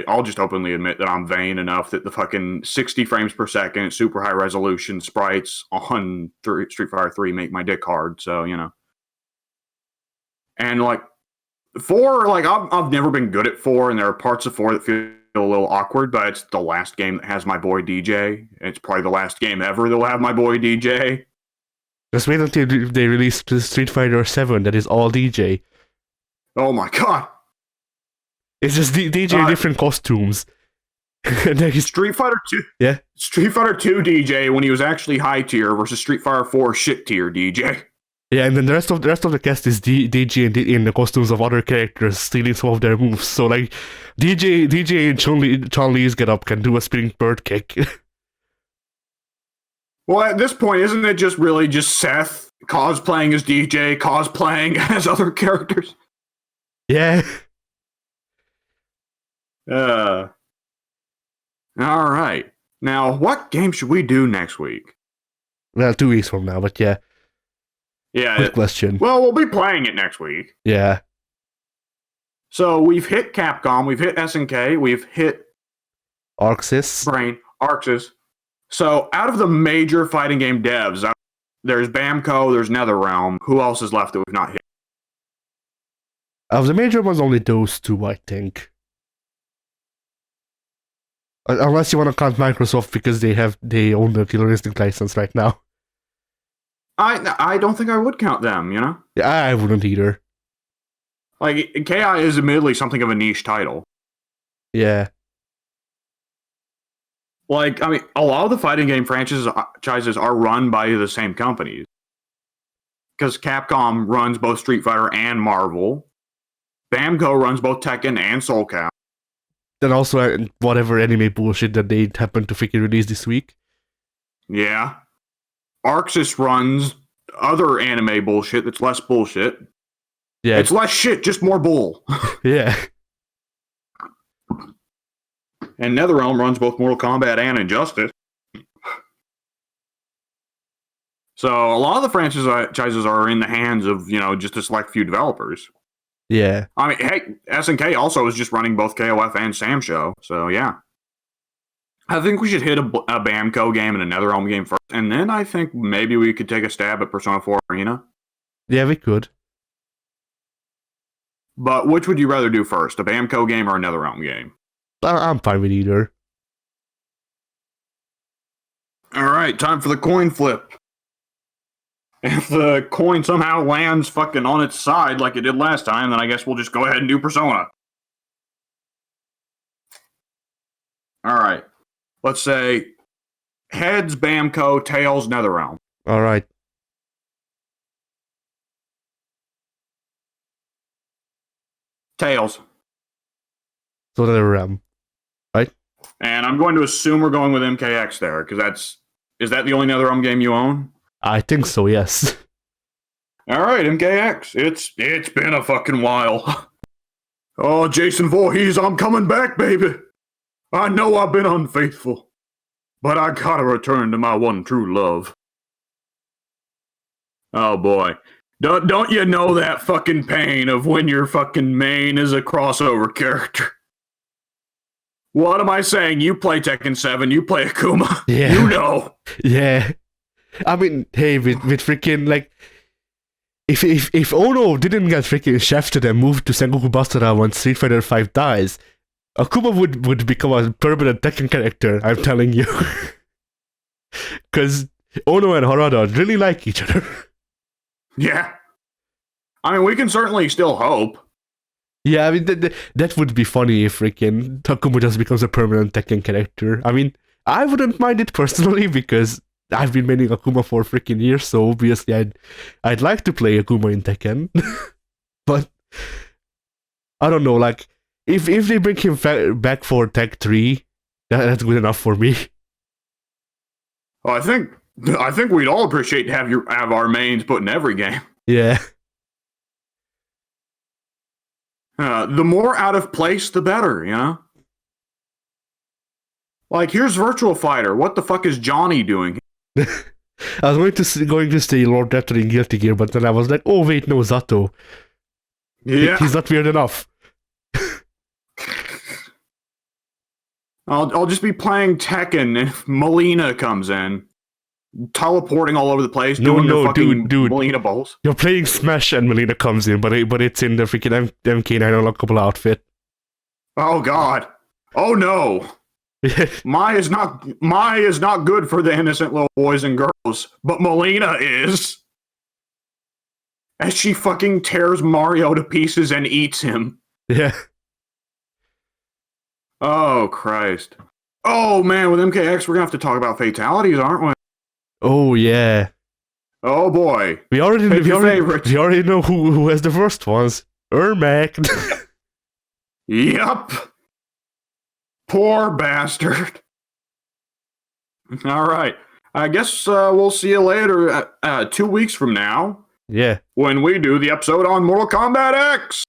admit that I'm vain enough that the fucking 60 frames per second, super high resolution sprites on Street Fighter 3 make my dick hard. So, you know. And like 4, like I've never been good at 4, and there are parts of 4 that feel a little awkward, but it's the last game that has my boy DJ. It's probably the last game ever that'll have my boy DJ. Just wait until they release Street Fighter 7 that is all DJ. Oh my god. It's just DJ in different costumes. Street Fighter 2. Yeah. Street Fighter 2 DJ when he was actually high tier versus Street Fighter 4 shit tier DJ. Yeah, and then the rest of the cast is DJ in the costumes of other characters, stealing some of their moves. So like, DJ in Chun-Li's get up can do a spinning bird kick. Well, at this point, isn't it just really just Seth cosplaying as DJ, cosplaying as other characters? Yeah. All right. Now, what game should we do next week? Well, 2 weeks from now, but yeah. Yeah. Good question. Well, we'll be playing it next week. Yeah. So we've hit Capcom, we've hit SNK, we've hit Arxis. brain, Arxis. So out of the major fighting game devs, there's Bamco, there's NetherRealm. Who else is left that we've not hit? Of the major ones, only those two, I think. Unless you want to count Microsoft because they own the Killer Instinct license right now. I don't think I would count them, you know? Yeah, I wouldn't either. Like, KI is admittedly something of a niche title. Yeah. Like, I mean, a lot of the fighting game franchises are run by the same companies. Because Capcom runs both Street Fighter and Marvel. Bamco runs both Tekken and Soul Calibur. Then also whatever anime bullshit that they happen to freaking release this week. Yeah. Arxis runs other anime bullshit that's less bullshit. Yeah. It's less shit, just more bull. Yeah. And NetherRealm runs both Mortal Kombat and Injustice. So a lot of the franchises are in the hands of, just a select few developers. Yeah. I mean, hey, SNK also is just running both KOF and Sam Show. So yeah. I think we should hit a Bamco game and a NetherRealm game first, and then I think maybe we could take a stab at Persona 4 Arena. Yeah, we could. But which would you rather do first, a Bamco game or a NetherRealm game? I'm fine with either. All right, time for the coin flip. If the coin somehow lands fucking on its side like it did last time, then I guess we'll just go ahead and do Persona. All right. Let's say heads, Bamco, tails, NetherRealm. All right. Tails. So NetherRealm, right? And I'm going to assume we're going with MKX there, because is that the only NetherRealm game you own? I think so, yes. All right, MKX. It's been a fucking while. Oh, Jason Voorhees, I'm coming back, baby. I know I've been unfaithful, but I gotta return to my one true love. Oh boy. Don't you know that fucking pain of when your fucking main is a crossover character? What am I saying? You play Tekken 7, you play Akuma. Yeah. You know. Yeah. I mean, hey, with freaking, like, if Ono didn't get freaking shafted and moved to Sengoku Basara when Street Fighter 5 dies, Akuma would become a permanent Tekken character, I'm telling you. Because Ono and Harada really like each other. Yeah. I mean, we can certainly still hope. Yeah, I mean, that would be funny if freaking Takuma just becomes a permanent Tekken character. I mean, I wouldn't mind it personally because I've been maining Akuma for freaking years, so obviously I'd like to play Akuma in Tekken. But I don't know, like, if they bring him back for Tech 3, that's good enough for me. Well, I think we'd all appreciate to have our mains put in every game. Yeah. The more out of place, the better, you know? Like, here's Virtual Fighter. What the fuck is Johnny doing? I was going to say Lord Raptor in Guilty Gear, but then I was like, oh wait, no, Zato. Yeah. He's not weird enough. I'll just be playing Tekken if Melina comes in. Teleporting all over the place, doing the fucking dude. Melina balls. You're playing Smash and Melina comes in, but it's in the freaking MK9 unlockable outfit. Oh god. Oh no. Mai is not good for the innocent little boys and girls, but Melina is. As she fucking tears Mario to pieces and eats him. Yeah. Oh Christ. Oh man, with MKX we're gonna have to talk about fatalities, aren't we? Oh yeah. Oh boy. We already know who has the first ones. Ermac. Yup. Poor bastard. All right. I guess we'll see you later 2 weeks from now. Yeah. When we do the episode on Mortal Kombat X.